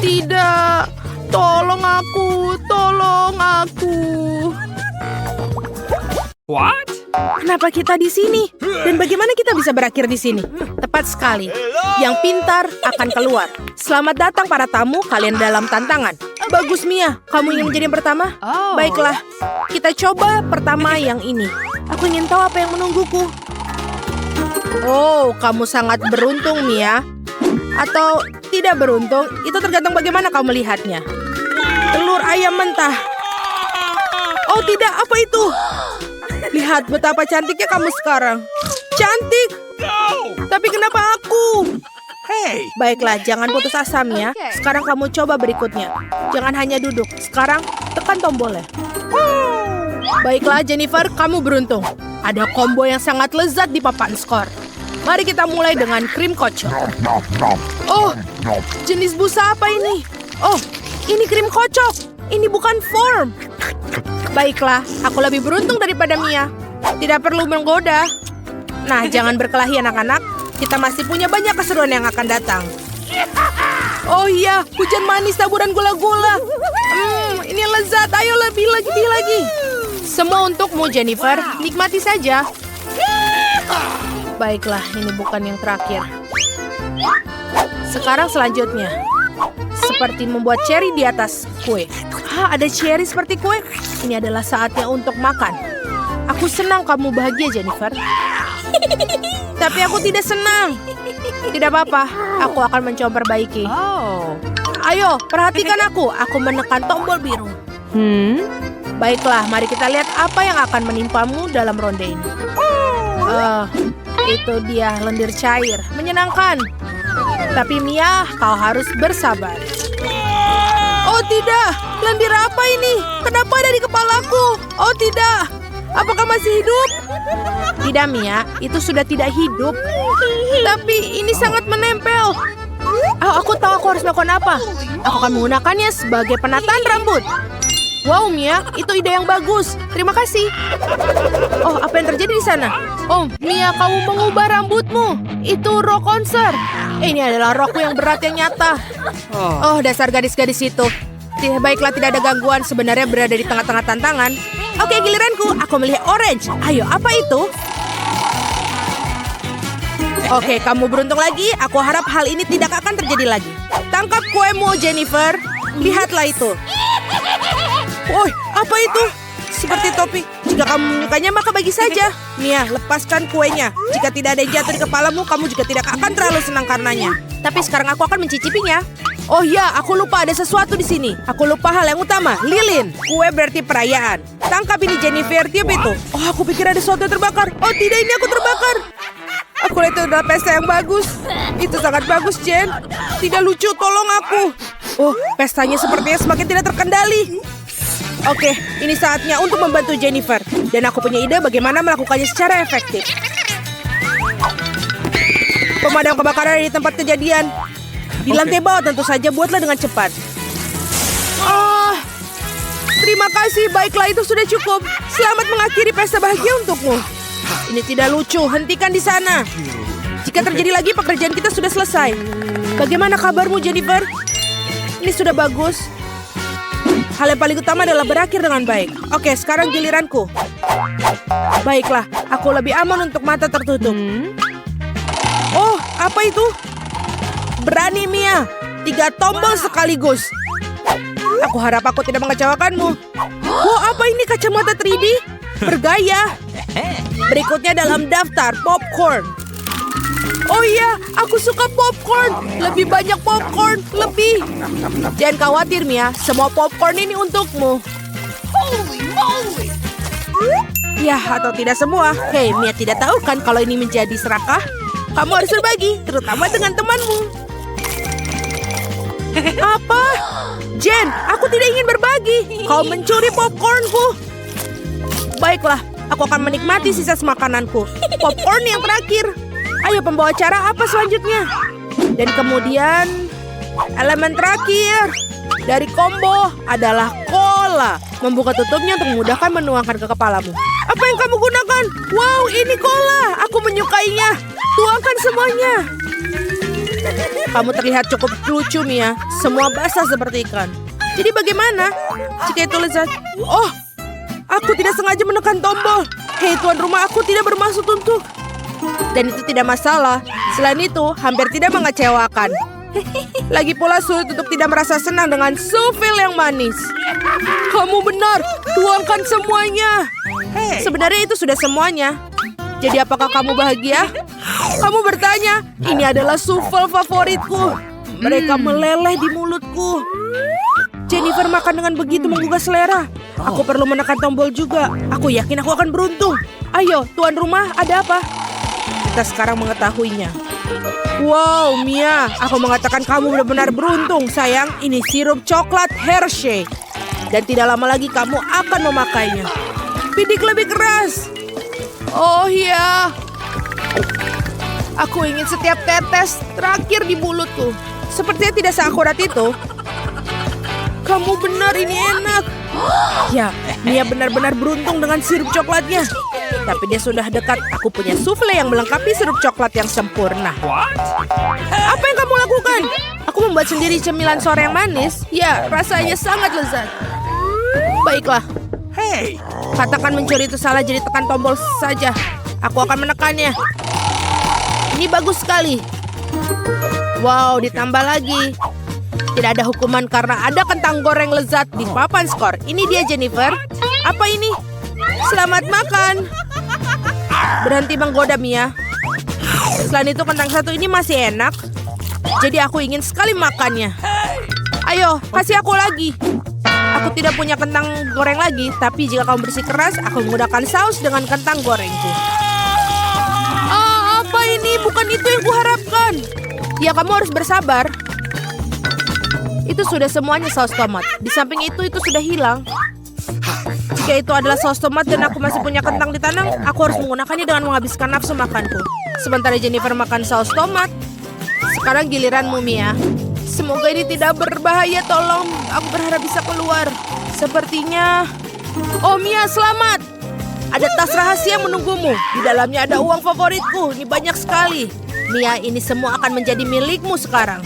Tidak. Tolong aku. What? Kenapa kita di sini? Dan bagaimana kita bisa berakhir di sini? Tepat sekali. Yang pintar akan keluar. Selamat datang para tamu, kalian dalam tantangan. Bagus, Mia. Kamu ingin menjadi yang pertama? Baiklah. Kita coba pertama yang ini. Aku ingin tahu apa yang menungguku. Oh, kamu sangat beruntung, Mia. Atau tidak beruntung, itu tergantung bagaimana kamu melihatnya. Telur ayam mentah. Oh tidak, apa itu? Lihat betapa cantiknya kamu sekarang. Cantik. Tapi kenapa aku? Hey. Baiklah, jangan putus asa, Mia. Sekarang kamu coba berikutnya. Jangan hanya duduk. Sekarang tekan tombolnya. Baiklah, Jennifer, kamu beruntung. Ada combo yang sangat lezat di papan skor. Mari kita mulai dengan krim kocok. Oh, jenis busa apa ini? Oh, ini krim kocok. Ini bukan form. Baiklah, aku lebih beruntung daripada Mia. Tidak perlu menggoda. Nah, jangan berkelahi anak-anak. Kita masih punya banyak keseruan yang akan datang. Oh iya, hujan manis taburan gula-gula. Ini lezat. Ayo lebih lagi. Semua untukmu, Jennifer. Nikmati saja. Baiklah, ini bukan yang terakhir. Sekarang selanjutnya. Seperti membuat cherry di atas kue. Ada cherry seperti kue? Ini adalah saatnya untuk makan. Aku senang kamu bahagia, Jennifer. Tapi aku tidak senang. Tidak apa-apa, aku akan mencoba perbaiki. Ayo, perhatikan aku. Aku menekan tombol biru. Baiklah, mari kita lihat apa yang akan menimpamu dalam ronde ini. Itu dia lendir cair. Menyenangkan. Tapi Mia, kau harus bersabar. Oh tidak, lendir apa ini? Kenapa ada di kepalaku? Oh tidak, apakah masih hidup? Tidak Mia, itu sudah tidak hidup. Tapi ini sangat menempel. Oh, aku tahu aku harus melakukan apa. Aku akan menggunakannya sebagai penataan rambut. Wow Mia, itu ide yang bagus. Terima kasih. Oh, apa yang terjadi di sana? Oh, Mia, kamu mengubah rambutmu. Itu rok konser. Ini adalah rokku yang berat yang nyata. Oh, dasar gadis-gadis itu. Baiklah, tidak ada gangguan. Sebenarnya berada di tengah-tengah tantangan. Oke, giliranku. Aku melihat orange. Ayo, apa itu? Oke, kamu beruntung lagi. Aku harap hal ini tidak akan terjadi lagi. Tangkap kuemu, Jennifer. Lihatlah itu. Woi, apa itu? Seperti topi. Jika kamu menyukainya, maka bagi saja. Mia, lepaskan kuenya. Jika tidak ada yang jatuh di kepalamu, kamu juga tidak akan terlalu senang karenanya. Tapi sekarang aku akan mencicipinya. Oh ya, aku lupa ada sesuatu di sini. Aku lupa hal yang utama. Lilin. Kue berarti perayaan. Tangkap ini, Jennifer. Tiup itu. Oh, aku pikir ada sesuatu yang terbakar. Oh tidak, ini aku terbakar. Aku lihat itu adalah pesta yang bagus. Itu sangat bagus, Jen. Tidak lucu, tolong aku. Oh, pestanya sepertinya semakin tidak terkendali. Oke, ini saatnya untuk membantu Jennifer. Dan aku punya ide bagaimana melakukannya secara efektif. Pemadam kebakaran di tempat kejadian. Di lantai bawah tentu saja, buatlah dengan cepat. Terima kasih, baiklah itu sudah cukup. Selamat mengakhiri pesta bahagia untukmu. Ini tidak lucu, hentikan di sana. Jika terjadi lagi, pekerjaan kita sudah selesai. Bagaimana kabarmu, Jennifer? Ini sudah bagus. Hal yang paling utama adalah berakhir dengan baik. Oke, sekarang giliranku. Baiklah, aku lebih aman untuk mata tertutup. Oh, apa itu? Berani, Mia. 3 tombol sekaligus. Aku harap aku tidak mengecewakanmu. Wow, apa ini kacamata 3D? Bergaya. Berikutnya dalam daftar, popcorn. Oh iya, aku suka popcorn. Lebih banyak popcorn, lebih. Jangan khawatir, Mia. Semua popcorn ini untukmu. Ya, atau tidak semua. Hei, Mia tidak tahu kan kalau ini menjadi serakah? Kamu harus berbagi, terutama dengan temanmu. Apa? Jen, aku tidak ingin berbagi. Kau mencuri popcornku. Baiklah, aku akan menikmati sisa makananku. Popcorn yang terakhir. Ayo pembawa acara, apa selanjutnya? Dan kemudian elemen terakhir dari combo adalah cola. Membuka tutupnya untuk memudahkan menuangkan ke kepalamu. Apa yang kamu gunakan? Wow, ini cola. Aku menyukainya. Tuangkan semuanya. Kamu terlihat cukup lucu, Mia. Semua basah seperti ikan. Jadi bagaimana jika itu lezat? Oh, aku tidak sengaja menekan tombol. Hei, tuan rumah, aku tidak bermaksud untuk. Dan itu tidak masalah. Selain itu, hampir tidak mengecewakan. Lagi pula sulit untuk tidak merasa senang dengan souffle yang manis. Kamu benar, tuangkan semuanya. Sebenarnya itu sudah semuanya. Jadi apakah kamu bahagia? Kamu bertanya, ini adalah souffle favoritku. Mereka meleleh di mulutku. Jennifer makan dengan begitu menggugah selera. Aku perlu menekan tombol juga. Aku yakin aku akan beruntung. Ayo, tuan rumah, ada apa? Kita sekarang mengetahuinya. Wow, Mia, aku mengatakan kamu benar-benar beruntung, sayang. Ini sirup coklat Hershey. Dan tidak lama lagi kamu akan memakainya. Bidik lebih keras. Oh iya. Aku ingin setiap tetes terakhir di mulutku. Sepertinya tidak seakurat itu. Kamu benar, ini enak. Ya, Mia benar-benar beruntung dengan sirup coklatnya. Tapi dia sudah dekat. Aku punya souffle yang melengkapi sirup coklat yang sempurna. Apa yang kamu lakukan? Aku membuat sendiri cemilan sore yang manis. Ya, rasanya sangat lezat. Baiklah. Hey! Katakan mencuri itu salah, jadi tekan tombol saja. Aku akan menekannya. Ini bagus sekali. Wow, ditambah lagi. Tidak ada hukuman karena ada kentang goreng lezat di papan skor. Ini dia, Jennifer. Apa ini? Selamat makan. Berhenti menggoda, Mia. Selain itu, kentang satu ini masih enak. Jadi aku ingin sekali makannya. Ayo, kasih aku lagi. Aku tidak punya kentang goreng lagi, tapi jika kamu bersih keras, aku menggunakan saus dengan kentang gorengku. Apa ini? Bukan itu yang kuharapkan. Ya, kamu harus bersabar. Itu sudah semuanya saus tomat. Di samping itu sudah hilang. Jika itu adalah saus tomat dan aku masih punya kentang di tangan, aku harus menggunakannya dengan menghabiskan nafsu makanku. Sementara Jennifer makan saus tomat, sekarang giliranmu, Mia. Semoga ini tidak berbahaya, tolong. Aku berharap bisa keluar. Sepertinya... Oh, Mia, selamat. Ada tas rahasia menunggumu. Di dalamnya ada uang favoritku. Ini banyak sekali. Mia, ini semua akan menjadi milikmu sekarang.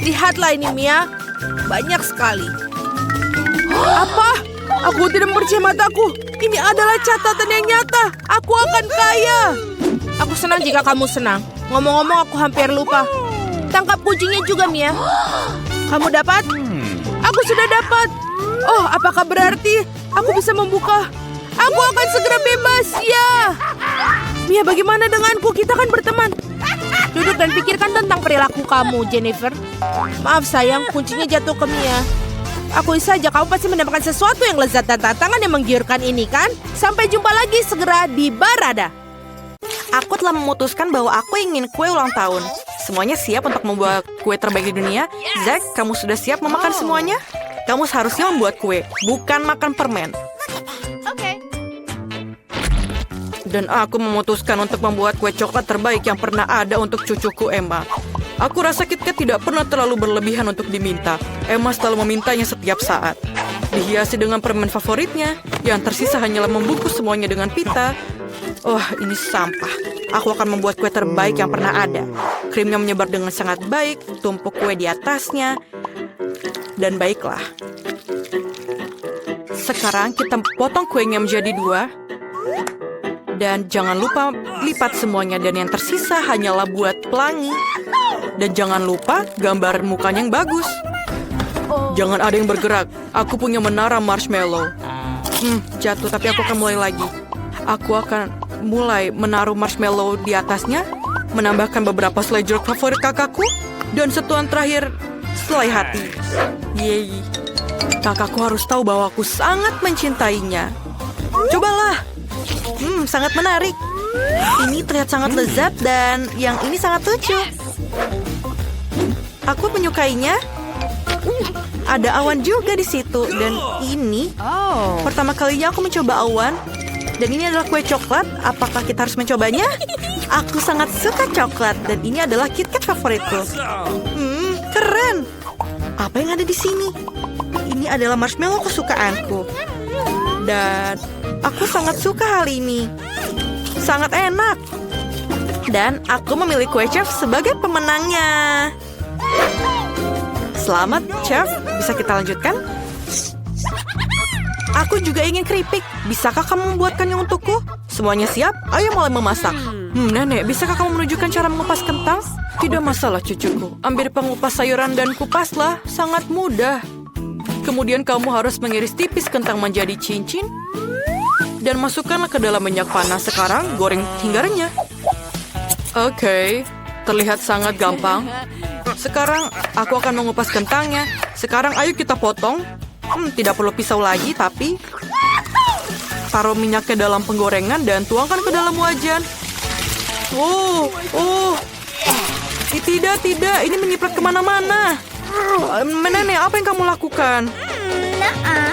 Lihatlah ini, Mia. Banyak sekali. Apa? Aku tidak percaya mataku. Ini adalah catatan yang nyata. Aku akan kaya. Aku senang jika kamu senang. Ngomong-ngomong, aku hampir lupa. Tangkap kucingnya juga, Mia. Kamu dapat? Aku sudah dapat. Oh, apakah berarti aku bisa membuka? Aku akan segera bebas, ya. Mia, bagaimana denganku? Kita kan berteman. Duduk dan pikirkan tentang perilaku kamu, Jennifer. Maaf, sayang. Kuncinya jatuh ke Mia. Akui saja kamu pasti mendapatkan sesuatu yang lezat dan tantangan yang menggiurkan ini, kan? Sampai jumpa lagi segera di Barada. Aku telah memutuskan bahwa aku ingin kue ulang tahun. Semuanya siap untuk membuat kue terbaik di dunia. Zack, kamu sudah siap memakan semuanya? Kamu seharusnya membuat kue, bukan makan permen. Oke. Dan aku memutuskan untuk membuat kue coklat terbaik yang pernah ada untuk cucuku Emma. Aku rasa KitKat tidak pernah terlalu berlebihan untuk diminta. Emma selalu memintanya setiap saat. Dihiasi dengan permen favoritnya, yang tersisa hanyalah membungkus semuanya dengan pita. Oh, ini sampah. Aku akan membuat kue terbaik yang pernah ada. Krimnya menyebar dengan sangat baik, tumpuk kue di atasnya. Dan baiklah. Sekarang kita potong kuenya menjadi 2. Dan jangan lupa lipat semuanya. Dan yang tersisa hanyalah buat pelangi. Dan jangan lupa gambar mukanya yang bagus. Jangan ada yang bergerak. Aku punya menara marshmallow. Jatuh, tapi aku akan mulai lagi. Aku akan mulai menaruh marshmallow di atasnya, menambahkan beberapa selai jeruk favorit kakakku, dan setuan terakhir, selai hati. Yeay. Kakakku harus tahu bahwa aku sangat mencintainya. Cobalah. Sangat menarik. Ini terlihat sangat lezat dan yang ini sangat lucu. Aku menyukainya. Ada awan juga di situ dan ini pertama kalinya aku mencoba awan. Dan ini adalah kue coklat. Apakah kita harus mencobanya? Aku sangat suka coklat dan ini adalah KitKat favoritku. Keren. Apa yang ada di sini? Ini adalah marshmallow kesukaanku. Dan aku sangat suka hal ini. Sangat enak. Dan aku memilih kue chef sebagai pemenangnya. Selamat, chef. Bisa kita lanjutkan? Aku juga ingin keripik. Bisakah kamu membuatkannya untukku? Semuanya siap? Ayo mulai memasak. Nenek, bisakah kamu menunjukkan cara mengupas kentang? Tidak masalah, cucuku. Ambil pengupas sayuran dan kupaslah. Sangat mudah. Kemudian kamu harus mengiris tipis kentang menjadi cincin. Dan masukkanlah ke dalam minyak panas. Sekarang goreng hingga renyah. Oke, terlihat sangat gampang. Sekarang aku akan mengupas kentangnya. Sekarang ayo kita potong. Tidak perlu pisau lagi, tapi taruh minyaknya dalam penggorengan dan tuangkan ke dalam wajan. Tidak, ini menyiprat kemana-mana. Nenek, apa yang kamu lakukan?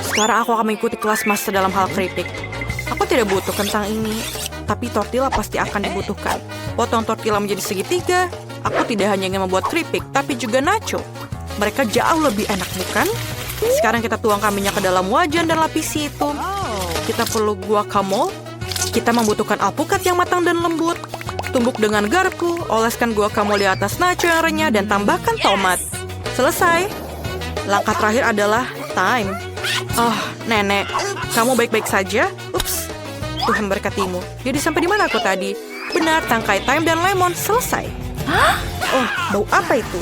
Sekarang aku akan mengikuti kelas master dalam hal keripik. Aku tidak butuh kentang ini, tapi tortilla pasti akan dibutuhkan. Potong tortilla menjadi segitiga. Aku tidak hanya ingin membuat keripik, tapi juga nacho. Mereka jauh lebih enak, bukan? Sekarang kita tuangkan minyak ke dalam wajan dan lapisi itu. Kita perlu guacamole. Kita membutuhkan alpukat yang matang dan lembut. Tumbuk dengan garpu, oleskan guacamole di atas nacho yang renyah dan tambahkan tomat. Selesai. Langkah terakhir adalah thyme. Oh, nenek, kamu baik-baik saja? Ups, Tuhan berkatimu. Jadi sampai di mana aku tadi? Benar, tangkai thyme dan lemon. Selesai. Oh, bau apa itu?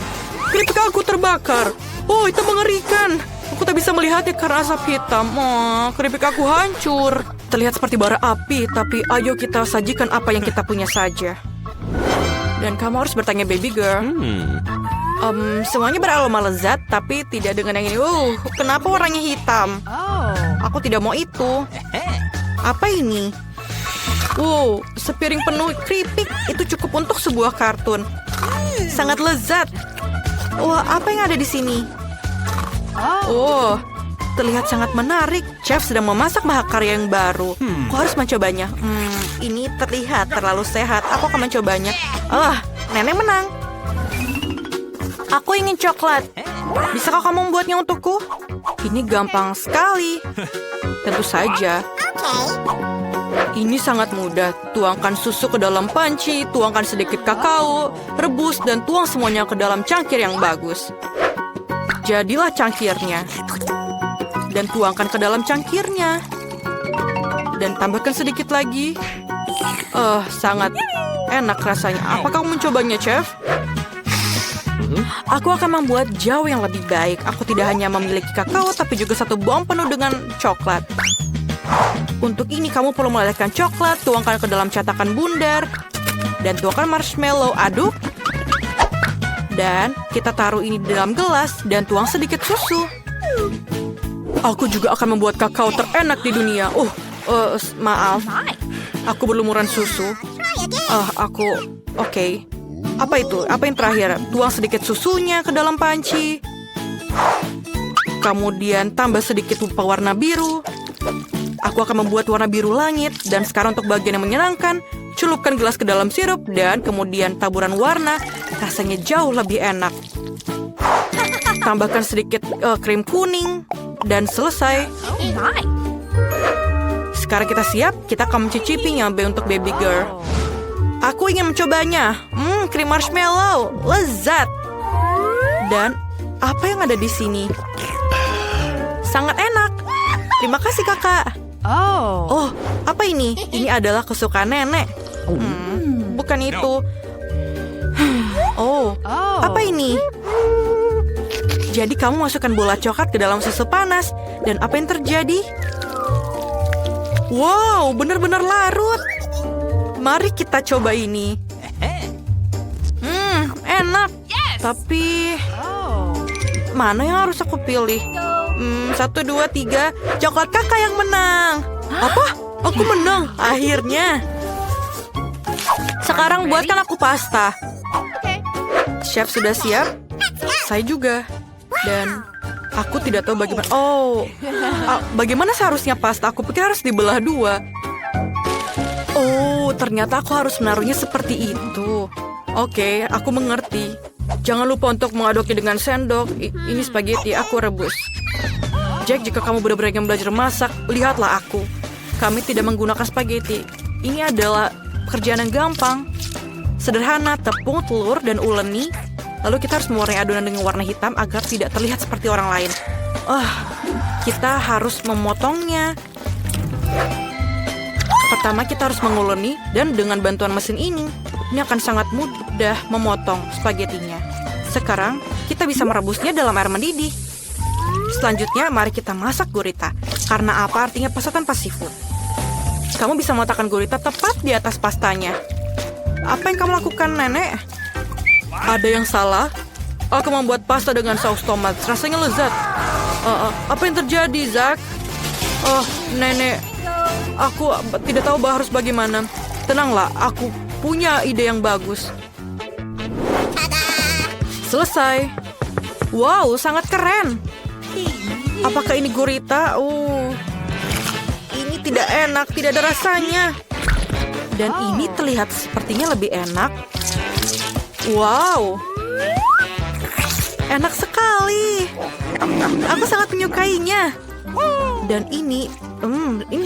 Keripik aku terbakar. Oh, itu mengerikan. Aku tak bisa melihatnya karena asap hitam. Oh, keripik aku hancur. Terlihat seperti bara api, tapi ayo kita sajikan apa yang kita punya saja. Dan kamu harus bertanya, baby girl. Semuanya beraroma lezat, tapi tidak dengan yang ini. Kenapa warnanya hitam? Aku tidak mau itu. Apa ini? Sepiring penuh keripik. Itu cukup untuk sebuah kartun. Sangat lezat. Wah, apa yang ada di sini? Terlihat sangat menarik. Chef sedang memasak mahakarya yang baru. Aku harus mencobanya. Ini terlihat terlalu sehat. Aku akan mencobanya. Nenek menang. Aku ingin coklat. Bisakah kamu membuatnya untukku? Ini gampang sekali. Tentu saja. Ini sangat mudah. Tuangkan susu ke dalam panci, tuangkan sedikit kakao, rebus, dan tuang semuanya ke dalam cangkir yang bagus. Jadilah cangkirnya. Dan tuangkan ke dalam cangkirnya. Dan tambahkan sedikit lagi. Sangat enak rasanya. Apakah kamu mencobanya, Chef? Aku akan membuat jauh yang lebih baik. Aku tidak hanya memiliki kakao, tapi juga satu bom penuh dengan coklat. Untuk ini kamu perlu melelehkan coklat, tuangkan ke dalam cetakan bundar, dan tuangkan marshmallow, aduk. Dan kita taruh ini di dalam gelas, dan tuang sedikit susu. Aku juga akan membuat kakao terenak di dunia. Maaf. Aku berlumuran susu. Oke. Apa itu? Apa yang terakhir? Tuang sedikit susunya ke dalam panci. Kemudian tambah sedikit warna biru. Aku akan membuat warna biru langit. Dan sekarang untuk bagian yang menyenangkan, celupkan gelas ke dalam sirup dan kemudian taburan warna. Rasanya jauh lebih enak. Tambahkan sedikit krim kuning. Dan selesai. Sekarang kita siap. Kita akan mencicipinya untuk baby girl. Aku ingin mencobanya. Krim marshmallow. Lezat. Dan apa yang ada di sini? Sangat enak. Terima kasih, Kakak. Apa ini? Ini adalah kesukaan nenek. Bukan itu. Apa ini? Jadi kamu masukkan bola coklat ke dalam susu panas. Dan apa yang terjadi? Wow, benar-benar larut. Mari kita coba ini. Enak. Tapi mana yang harus aku pilih? 1, 2, 3. Coklat kakak yang menang. Apa? Aku menang. Akhirnya. Sekarang buatkan aku pasta. Chef sudah siap? Saya juga. Dan aku tidak tahu bagaimana. Bagaimana seharusnya pasta? Aku pikir harus dibelah 2. Ternyata aku harus menaruhnya seperti itu. Oke, aku mengerti. Jangan lupa untuk mengaduknya dengan sendok. Ini spaghetti, aku rebus. Jack, jika kamu benar-benar ingin belajar masak, lihatlah aku. Kami tidak menggunakan spaghetti. Ini adalah pekerjaan yang gampang. Sederhana, tepung, telur, dan uleni. Lalu kita harus mewarnai adonan dengan warna hitam agar tidak terlihat seperti orang lain. Kita harus memotongnya. Pertama kita harus menguleni dan dengan bantuan mesin ini akan sangat mudah memotong spagettinya. Sekarang kita bisa merebusnya dalam air mendidih. Selanjutnya mari kita masak gurita. Karena apa artinya pasta tanpa seafood? Kamu bisa meletakkan gurita tepat di atas pastanya. Apa yang kamu lakukan, Nenek? Ada yang salah? Aku membuat pasta dengan saus tomat. Rasanya lezat. Apa yang terjadi, Zak? Nenek, aku tidak tahu harus bagaimana. Tenanglah, aku punya ide yang bagus. Selesai. Wow, sangat keren. Apakah ini gurita? Ini tidak enak, tidak ada rasanya. Dan ini terlihat sepertinya lebih enak. Wow, enak sekali. Aku sangat menyukainya. Dan ini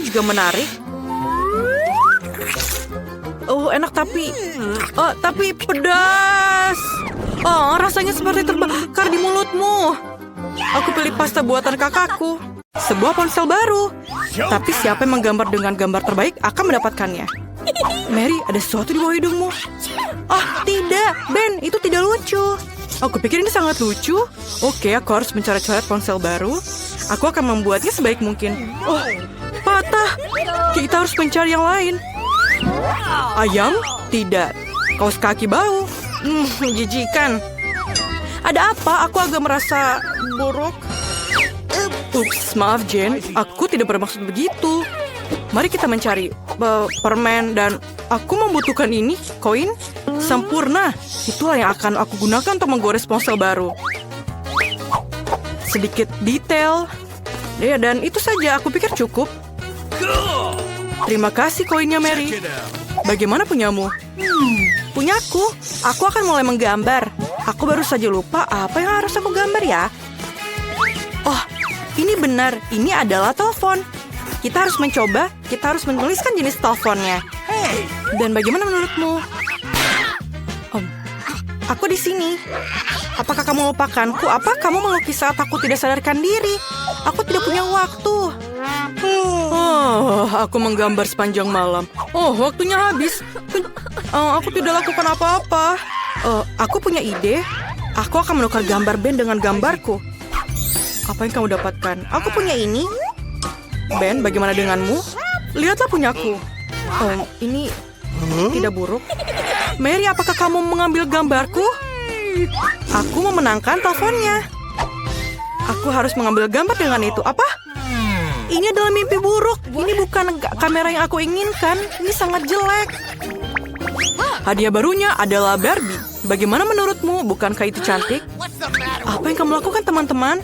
juga menarik. Enak tapi pedas. Rasanya seperti terbakar di mulutmu. Aku pilih pasta buatan kakakku. Sebuah ponsel baru. Tapi siapa yang menggambar dengan gambar terbaik akan mendapatkannya. Mary, ada sesuatu di bawah hidungmu. Tidak, Ben, itu tidak lucu. Aku pikir ini sangat lucu. Oke, aku harus mencari-cari ponsel baru. Aku akan membuatnya sebaik mungkin. Patah. Kita harus mencari yang lain. Ayam? Tidak. Kaos kaki bau. Menjijikan. Ada apa? Aku agak merasa buruk. Ups, maaf Jen. Aku tidak bermaksud begitu. Mari kita mencari permen dan aku membutuhkan ini, koin. Sempurna. Itulah yang akan aku gunakan untuk menggores ponsel baru. Sedikit detail. Ya, dan itu saja. Aku pikir cukup. Terima kasih koinnya, Mary. Bagaimana punyamu? Punyaku. Aku akan mulai menggambar. Aku baru saja lupa apa yang harus aku gambar ya. Oh, ini benar. Ini adalah telepon. Kita harus mencoba. Kita harus menuliskan jenis teleponnya. Dan bagaimana menurutmu? Aku di sini. Apakah kamu melupakanku? Apa kamu melukis saat aku tidak sadarkan diri? Aku tidak punya waktu. Aku menggambar sepanjang malam. Oh, waktunya habis. Aku tidak lakukan apa-apa. Aku punya ide. Aku akan menukar gambar Ben dengan gambarku. Apa yang kamu dapatkan? Aku punya ini. Ben, bagaimana denganmu? Lihatlah punyaku. Ini tidak buruk. Mary, apakah kamu mengambil gambarku? Aku memenangkan teleponnya. Aku harus mengambil gambar dengan itu. Apa? Ini adalah mimpi buruk. Ini bukan kamera yang aku inginkan. Ini sangat jelek. Hadiah barunya adalah Barbie. Bagaimana menurutmu? Bukankah itu cantik? Apa yang kamu lakukan, teman-teman?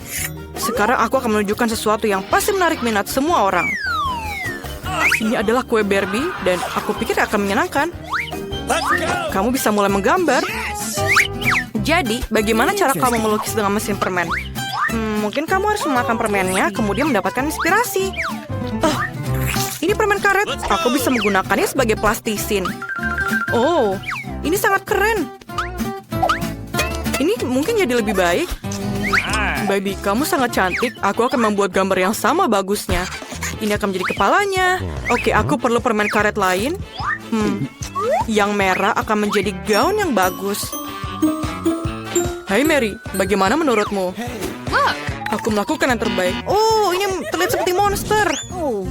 Sekarang aku akan menunjukkan sesuatu yang pasti menarik minat semua orang. Ini adalah kue Barbie dan aku pikir akan menyenangkan. Kamu bisa mulai menggambar. Jadi, bagaimana cara kamu melukis dengan mesin permen? Mungkin kamu harus memakan permennya, kemudian mendapatkan inspirasi. Ini permen karet. Aku bisa menggunakannya sebagai plastisin. Oh, ini sangat keren. Ini mungkin jadi lebih baik. Baby, kamu sangat cantik. Aku akan membuat gambar yang sama bagusnya. Ini akan menjadi kepalanya. Oke, aku perlu permen karet lain. Yang merah akan menjadi gaun yang bagus. Hai Mary, bagaimana menurutmu? Aku melakukan yang terbaik. Oh, ini terlihat seperti monster. Oh,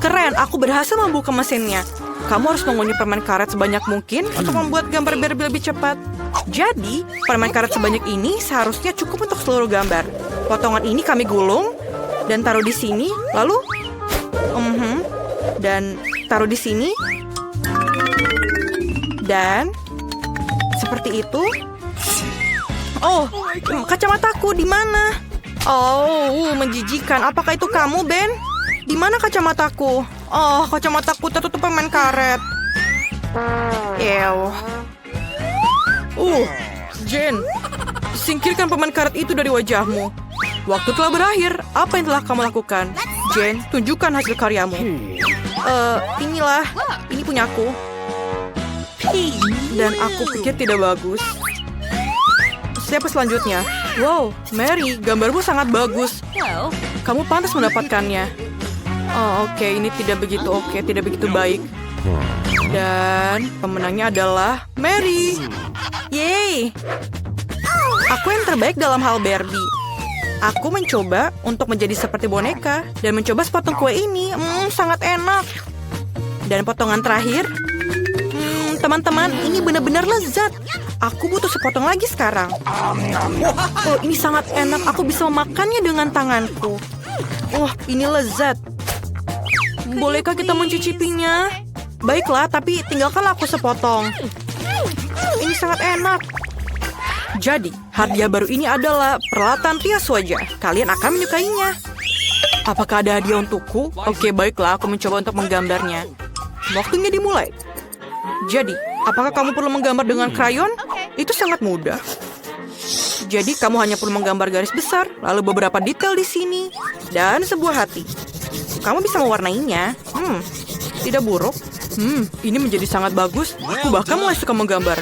keren. Aku berhasil membuka mesinnya. Kamu harus mengunyah permen karet sebanyak mungkin untuk membuat gambar Barbie lebih cepat. Jadi, permen karet sebanyak ini seharusnya cukup untuk seluruh gambar. Potongan ini kami gulung dan taruh di sini. Lalu, dan taruh di sini. Dan seperti itu. Oh, kacamataku di mana? Oh, menjijikan. Apakah itu kamu, Ben? Di mana kacamataku? Oh, kacamataku tertutup permen karet. Ew. Jen, singkirkan permen karet itu dari wajahmu. Waktu telah berakhir. Apa yang telah kamu lakukan? Jen, tunjukkan hasil karyamu. Inilah. Ini punyaku. Dan aku pikir tidak bagus. Siapa selanjutnya? Wow, Mary, gambarmu sangat bagus. Kamu pantas mendapatkannya. Oh, oke, ini tidak begitu oke, tidak begitu baik. Dan pemenangnya adalah Mary. Yeay. Aku yang terbaik dalam hal Barbie. Aku mencoba untuk menjadi seperti boneka dan mencoba sepotong kue ini. Sangat enak. Dan potongan terakhir. Teman-teman, ini benar-benar lezat. Aku butuh sepotong lagi sekarang. Oh, ini sangat enak. Aku bisa memakannya dengan tanganku. Wah, ini lezat. Bolehkah kita mencicipinya? Baiklah, tapi tinggalkanlah aku sepotong. Ini sangat enak. Jadi, hadiah baru ini adalah peralatan rias wajah. Kalian akan menyukainya. Apakah ada hadiah untukku? Oke, baiklah, aku mencoba untuk menggambarnya. Waktunya dimulai. Jadi, apakah kamu perlu menggambar dengan krayon? Itu sangat mudah. Jadi, kamu hanya perlu menggambar garis besar, lalu beberapa detail di sini, dan sebuah hati. Kamu bisa mewarnainya. Tidak buruk. Ini menjadi sangat bagus. Aku bahkan mulai suka menggambar.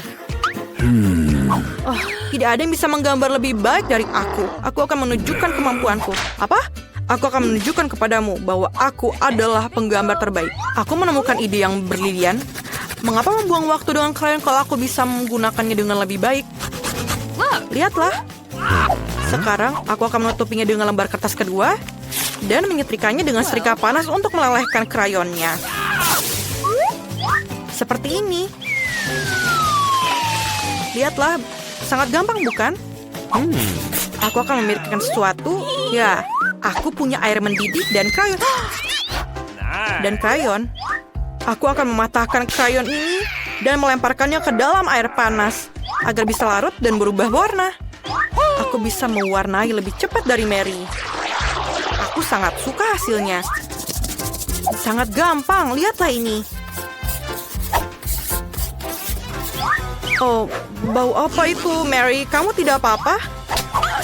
Tidak ada yang bisa menggambar lebih baik dari aku. Aku akan menunjukkan kemampuanku. Apa? Aku akan menunjukkan kepadamu bahwa aku adalah penggambar terbaik. Aku menemukan ide yang berlilian. Mengapa membuang waktu dengan krayon kalau aku bisa menggunakannya dengan lebih baik? Lihatlah. Sekarang aku akan menutupinya dengan lembar kertas kedua dan menyetrikanya dengan setrika panas untuk melelehkan krayonnya. Seperti ini. Lihatlah, sangat gampang bukan? Aku akan memikirkan sesuatu. Ya, aku punya air mendidih dan krayon. Dan krayon. Aku akan mematahkan krayon ini dan melemparkannya ke dalam air panas agar bisa larut dan berubah warna. Aku bisa mewarnai lebih cepat dari Mary. Aku sangat suka hasilnya. Sangat gampang, lihatlah ini. Oh, bau apa itu, Mary? Kamu tidak apa-apa?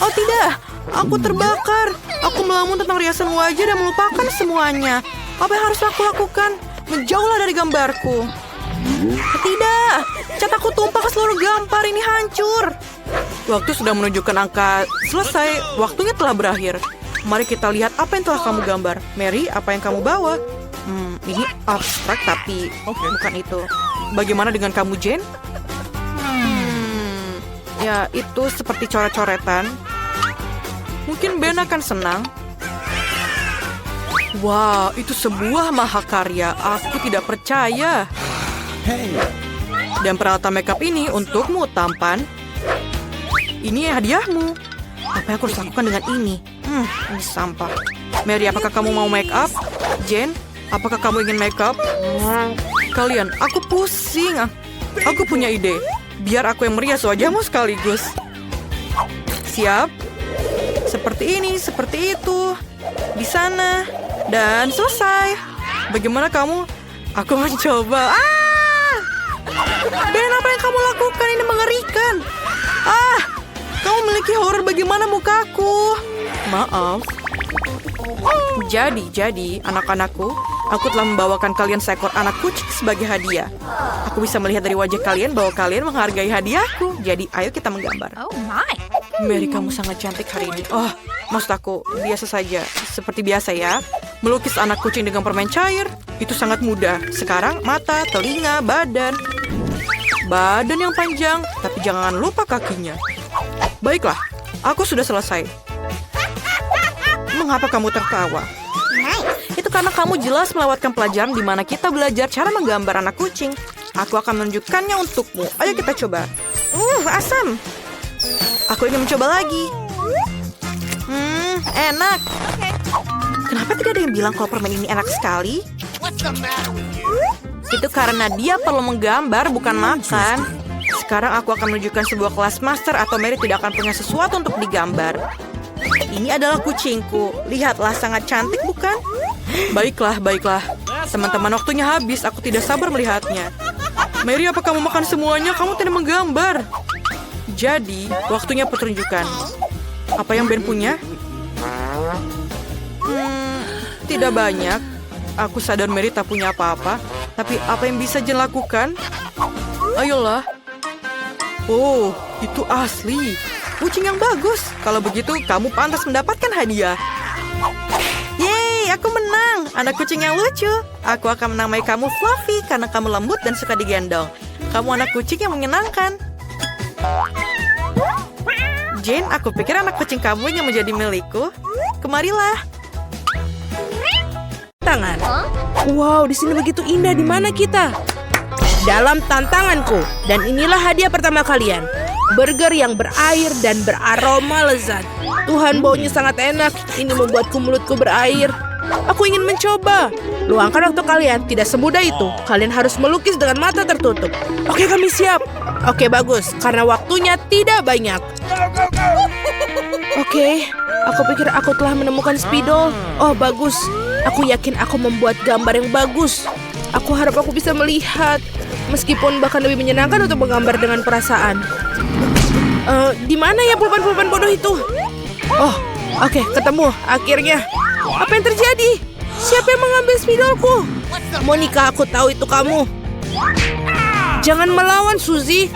Oh tidak, aku terbakar. Aku melamun tentang riasan wajah dan melupakan semuanya. Apa yang harus aku lakukan? Menjauhlah dari gambarku. Tidak, cat aku tumpah ke seluruh gambar, ini hancur. Waktu sudah menunjukkan angka selesai, waktunya telah berakhir. Mari kita lihat apa yang telah kamu gambar. Mary, apa yang kamu bawa? Ini abstrak tapi bukan itu. Bagaimana dengan kamu, Jane? Ya, itu seperti coret-coretan. Mungkin Ben akan senang. Wah, itu sebuah mahakarya. Aku tidak percaya. Dan peralatan makeup ini untukmu, tampan. Ini hadiahmu. Apa yang aku harus lakukan dengan ini? Ini sampah. Mary, apakah kamu mau make up? Jane, apakah kamu ingin make up? Kalian, aku pusing. Aku punya ide. Biar aku yang merias wajahmu sekaligus. Siap? Seperti ini, seperti itu. Di sana. Dan selesai. Bagaimana kamu? Aku mencoba. Ben, apa yang kamu lakukan? Ini mengerikan. Kamu memiliki horor. Bagaimana mukaku? Maaf. Jadi, anak-anakku, aku telah membawakan kalian seekor anak kucing sebagai hadiah. Aku bisa melihat dari wajah kalian bahwa kalian menghargai hadiahku. Jadi, ayo kita menggambar. Oh my. Mary, kamu sangat cantik hari ini. Oh, maksud aku, biasa saja. Seperti biasa ya. Melukis anak kucing dengan permen cair, itu sangat mudah. Sekarang, mata, telinga, badan. Badan yang panjang, tapi jangan lupa kakinya. Baiklah, aku sudah selesai. Mengapa kamu tertawa? Itu karena kamu jelas melewatkan pelajaran di mana kita belajar cara menggambar anak kucing. Aku akan menunjukkannya untukmu. Ayo kita coba. Asam. Aku ingin mencoba lagi. Enak. Kenapa tidak ada yang bilang kalau permen ini enak sekali? Itu karena dia perlu menggambar, bukan makan. Sekarang aku akan menunjukkan sebuah kelas master atau Mary tidak akan punya sesuatu untuk digambar. Ini adalah kucingku. Lihatlah, sangat cantik bukan? Baiklah. Teman-teman, waktunya habis. Aku tidak sabar melihatnya. Mary, apa kamu makan semuanya? Kamu tidak menggambar. Jadi, waktunya pertunjukan. Apa yang Ben punya? Tidak banyak. Aku sadar Mary tak punya apa-apa. Tapi apa yang bisa Jen lakukan? Ayolah. Oh, itu asli. Kucing yang bagus. Kalau begitu, kamu pantas mendapatkan hadiah. Yeay, aku menang. Anak kucing yang lucu. Aku akan menamai kamu Fluffy karena kamu lembut dan suka digendong. Kamu anak kucing yang menyenangkan. Jane, aku pikir anak kucing kamu yang menjadi milikku. Kemarilah. Tangan. Wow, di sini begitu indah. Di mana kita? Dalam tantanganku. Dan inilah hadiah pertama kalian. Burger yang berair dan beraroma lezat. Tuhan, baunya sangat enak. Ini membuatku mulutku berair. Aku ingin mencoba. Luangkan waktu kalian. Tidak semudah itu. Kalian harus melukis dengan mata tertutup. Oke, kami siap. Oke, bagus. Karena waktunya tidak banyak. Oke, aku pikir aku telah menemukan spidol. Oh, bagus. Aku yakin aku membuat gambar yang bagus. Aku harap aku bisa melihat. Meskipun bahkan lebih menyenangkan untuk menggambar dengan perasaan. Di mana ya pulpen-pulpen bodoh itu? Oh, oke, ketemu. Akhirnya. Apa yang terjadi? Siapa yang mengambil spidolku? Monica, aku tahu itu kamu. Jangan melawan, Suzy.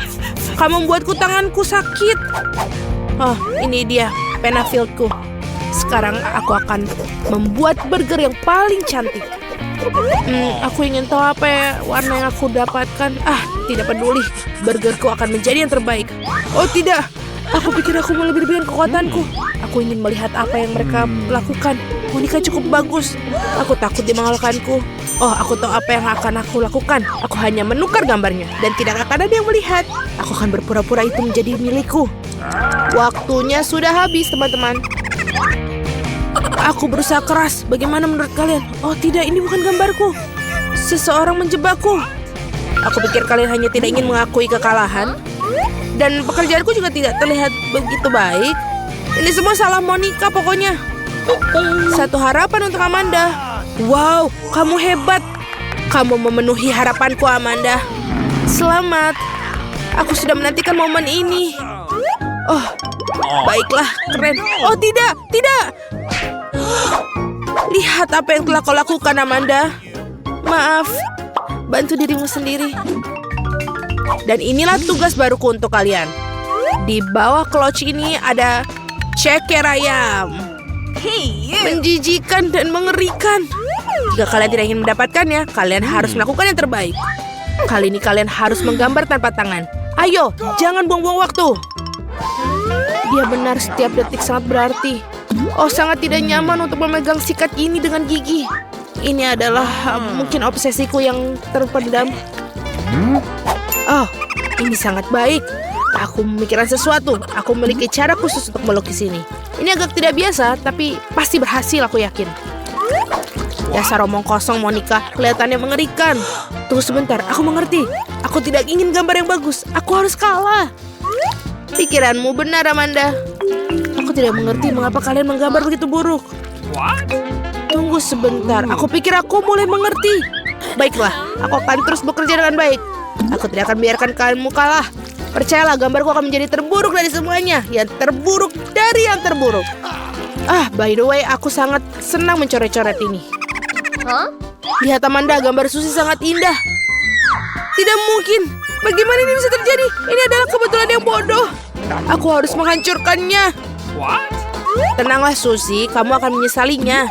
Kamu membuatku tanganku sakit. Oh, ini dia pena fieldku. Sekarang aku akan membuat burger yang paling cantik. Aku ingin tahu apa ya warna yang aku dapatkan. Tidak peduli. Burgerku akan menjadi yang terbaik. Oh tidak, Aku pikir aku mau lebih-lebihan kekuatanku. Aku ingin melihat apa yang mereka lakukan. Monica cukup bagus. Aku takut dia mengalahkanku. Oh, aku tahu apa yang akan aku lakukan. Aku hanya menukar gambarnya dan tidak akan ada yang melihat. Aku akan berpura-pura itu menjadi milikku. Waktunya sudah habis, teman-teman. Aku berusaha keras. Bagaimana menurut kalian? Oh tidak, ini bukan gambarku. Seseorang menjebakku. Aku pikir kalian hanya tidak ingin mengakui kekalahan. Dan pekerjaanku juga tidak terlihat begitu baik. Ini semua salah Monica pokoknya. Satu harapan untuk Amanda. Wow, kamu hebat. Kamu memenuhi harapanku, Amanda. Selamat. Aku sudah menantikan momen ini. Oh, baiklah, keren. Oh tidak, tidak. Lihat apa yang telah kau lakukan, Amanda. Maaf, bantu dirimu sendiri. Dan inilah tugas baruku untuk kalian. Di bawah clutch ini ada ceker ayam. Menjijikan dan mengerikan. Jika kalian tidak ingin mendapatkannya, kalian harus melakukan yang terbaik. Kali ini kalian harus menggambar tanpa tangan. Ayo, jangan buang-buang waktu. Dia benar, setiap detik sangat berarti. Oh, sangat tidak nyaman untuk memegang sikat ini dengan gigi. Ini adalah mungkin obsesiku yang terpendam. Oh, ini sangat baik. Aku memikirkan sesuatu. Aku memiliki cara khusus untuk melukis ini. Ini agak tidak biasa, tapi pasti berhasil, aku yakin. Dasar omong kosong, Monica. Kelihatannya mengerikan. Tunggu sebentar, aku mengerti. Aku tidak ingin gambar yang bagus. Aku harus kalah. Pikiranmu benar, Amanda. Aku tidak mengerti mengapa kalian menggambar begitu buruk. Tunggu sebentar, aku pikir aku mulai mengerti. Baiklah, aku akan terus bekerja dengan baik. Aku tidak akan biarkan kalian kalah. Percayalah, gambarku akan menjadi terburuk dari semuanya. Yang terburuk dari yang terburuk. By the way, aku sangat senang mencoret-coret ini. Lihat, Amanda, gambar Susi sangat indah. Tidak mungkin. Bagaimana ini bisa terjadi? Ini adalah kebetulan yang bodoh. Aku harus menghancurkannya. Tenanglah, Susi, kamu akan menyesalinya.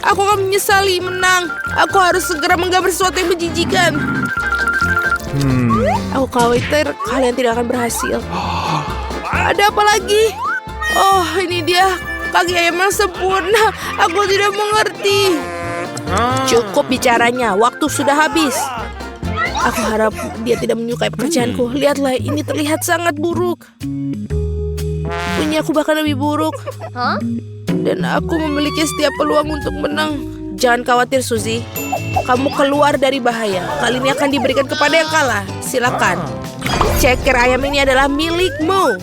Aku akan menyesali menang. Aku harus segera menggambar sesuatu yang menjijikan. Aku khawatir kalian tidak akan berhasil. Ada apa lagi? Oh, ini dia. Kaki ayam yang sempurna. Aku tidak mengerti. Cukup bicaranya. Waktu sudah habis. Aku harap dia tidak menyukai pekerjaanku. Lihatlah, ini terlihat sangat buruk. Punya aku bahkan lebih buruk. Dan aku memiliki setiap peluang untuk menang. Jangan khawatir, Suzy. Kamu keluar dari bahaya. Kali ini akan diberikan kepada yang kalah. Silakan. Ceker ayam ini adalah milikmu.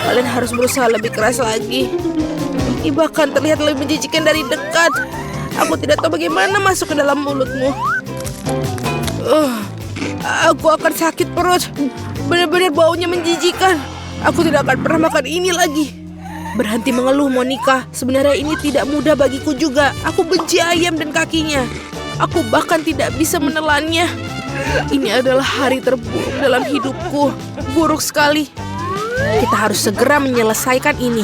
Kalian harus berusaha lebih keras lagi. Ini bahkan terlihat lebih menjijikan dari dekat. Aku tidak tahu bagaimana masuk ke dalam mulutmu. Aku akan sakit perut. Benar-benar baunya menjijikan. Aku tidak akan pernah makan ini lagi. Berhenti mengeluh, Monica. Sebenarnya ini tidak mudah bagiku juga. Aku benci ayam dan kakinya. Aku bahkan tidak bisa menelannya. Ini adalah hari terburuk dalam hidupku. Buruk sekali. Kita harus segera menyelesaikan ini.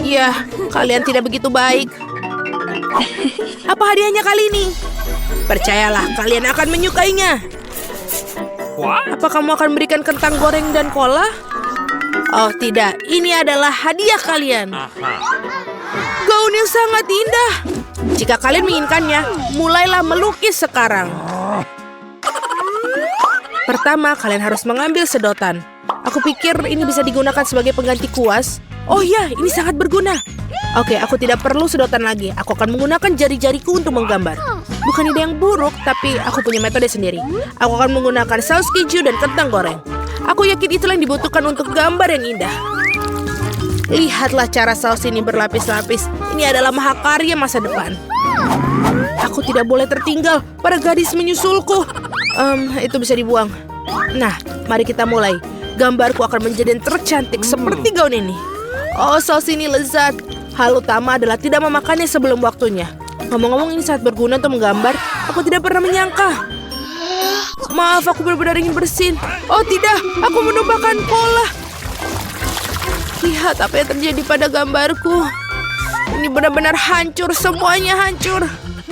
Ya, kalian tidak begitu baik. Apa hadiahnya kali ini? Percayalah, kalian akan menyukainya. Apa kamu akan berikan kentang goreng dan cola? Oh tidak, ini adalah hadiah kalian. Gaun yang sangat indah. Jika kalian menginginkannya, mulailah melukis sekarang. Pertama, kalian harus mengambil sedotan. Aku pikir ini bisa digunakan sebagai pengganti kuas. Oh ya, ini sangat berguna. Oke, aku tidak perlu sedotan lagi. Aku akan menggunakan jari-jariku untuk menggambar. Bukan ide yang buruk, tapi aku punya metode sendiri. Aku akan menggunakan saus keju dan kentang goreng. Aku yakin itulah yang dibutuhkan untuk gambar yang indah. Lihatlah cara saus ini berlapis-lapis. Ini adalah mahakarya masa depan. Aku tidak boleh tertinggal. Para gadis menyusulku. Itu bisa dibuang. Nah, mari kita mulai. Gambarku akan menjadi yang tercantik seperti gaun ini. Oh, saus ini lezat. Hal utama adalah tidak memakannya sebelum waktunya. Ngomong-ngomong, ini sangat berguna untuk menggambar. Aku tidak pernah menyangka. Maaf, aku benar-benar ingin bersin. Oh tidak, aku menumpahkan cola. Lihat apa yang terjadi pada gambarku. Ini benar-benar hancur, semuanya hancur.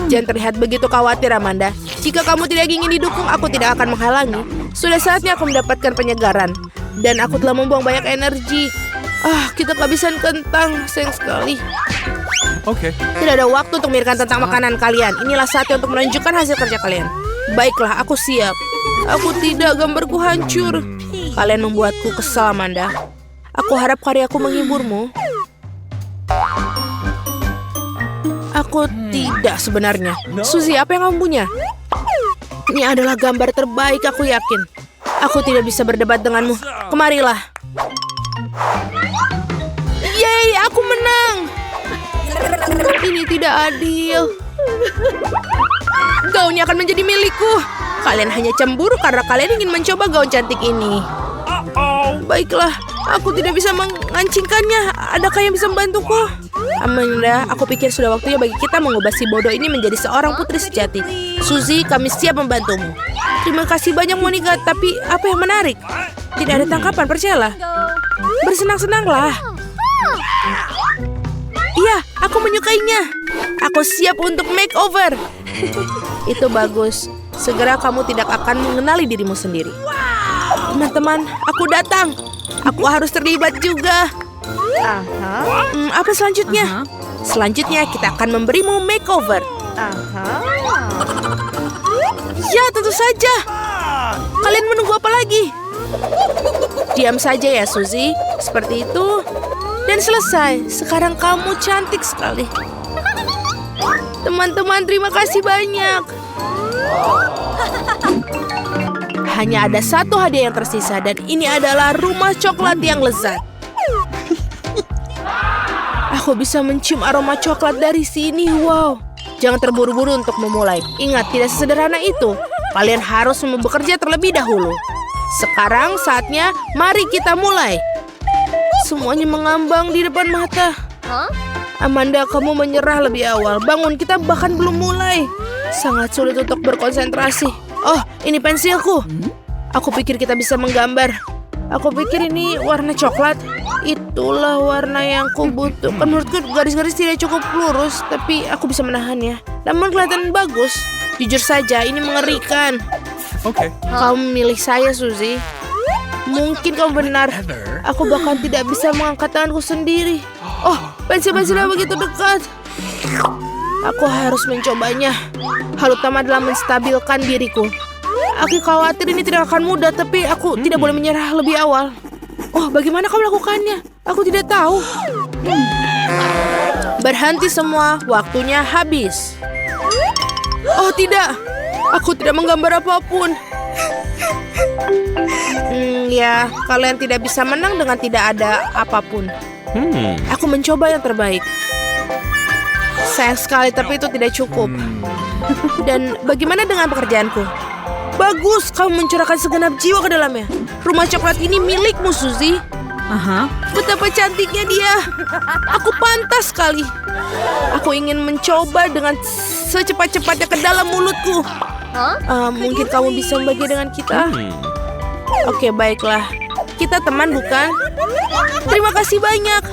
Jangan terlihat begitu khawatir, Amanda. Jika kamu tidak ingin didukung, aku tidak akan menghalangi. Sudah saatnya aku mendapatkan penyegaran. Dan aku telah membuang banyak energi. Kita kehabisan kentang. Sayang sekali. Okay. Tidak ada waktu untuk memikirkan tentang makanan kalian. Inilah saatnya untuk menunjukkan hasil kerja kalian. Baiklah, aku siap. Aku tidak, gambarku hancur. Kalian membuatku kesal, Amanda. Aku harap karyaku menghiburmu. Aku tidak sebenarnya. Suzy, apa yang kamu punya? Ini adalah gambar terbaik, aku yakin. Aku tidak bisa berdebat denganmu. Kemarilah. Yeay, aku menang. Ini tidak adil. Gaunnya akan menjadi milikku. Kalian hanya cemburu karena kalian ingin mencoba gaun cantik ini. Baiklah, aku tidak bisa mengancingkannya. Adakah yang bisa membantuku? Amanda, aku pikir sudah waktunya bagi kita mengubah si bodoh ini menjadi seorang putri sejati. Suzy, kami siap membantumu. Terima kasih banyak, Monica. Tapi apa yang menarik? Tidak ada tangkapan, percayalah. Bersenang-senanglah. Iya, aku menyukainya. Aku siap untuk makeover. Itu bagus. Segera kamu tidak akan mengenali dirimu sendiri. Teman-teman, aku datang. Aku harus terlibat juga. Apa selanjutnya? Selanjutnya kita akan memberimu makeover. Ya, tentu saja. Kalian menunggu apa lagi? Diam saja ya, Suzy. Seperti itu. Dan selesai. Sekarang kamu cantik sekali. Teman-teman, terima kasih banyak. Hanya ada satu hadiah yang tersisa, dan ini adalah rumah coklat yang lezat. Aku bisa mencium aroma coklat dari sini. Wow. Jangan terburu-buru untuk memulai. Ingat, tidak sesederhana itu. Kalian harus bekerja terlebih dahulu. Sekarang saatnya, mari kita mulai. Semuanya mengambang di depan mata. Amanda, kamu menyerah lebih awal. Bangun, kita bahkan belum mulai. Sangat sulit untuk berkonsentrasi. Oh, ini pensilku. Aku pikir kita bisa menggambar. Aku pikir ini warna coklat. Itulah warna yang ku butuhkan. Menurutku garis-garis tidak cukup lurus, tapi aku bisa menahannya. Namun kelihatan bagus. Jujur saja, ini mengerikan. Okay. Kamu milih saya, Suzy. Mungkin kamu benar. Aku bahkan tidak bisa mengangkat tanganku sendiri. Oh, pensil-pensilnya begitu dekat. Aku harus mencobanya. Hal utama adalah menstabilkan diriku. Aku khawatir ini tidak akan mudah, tapi aku tidak boleh menyerah lebih awal. Oh, bagaimana kau melakukannya? Aku tidak tahu. Berhenti semua, waktunya habis. Oh tidak, aku tidak menggambar apapun. Ya, kalian tidak bisa menang dengan tidak ada apapun. Aku mencoba yang terbaik. Sayang sekali, tapi itu tidak cukup. Dan bagaimana dengan pekerjaanku? Bagus, kamu mencurahkan segenap jiwa ke dalamnya. Rumah coklat ini milikmu, Suzy. Betapa cantiknya dia. Aku pantas sekali. Aku ingin mencoba dengan secepat-cepatnya ke dalam mulutku. Mungkin kamu bisa membagi dengan kita. Oke, baiklah. Kita teman, bukan? Terima kasih banyak.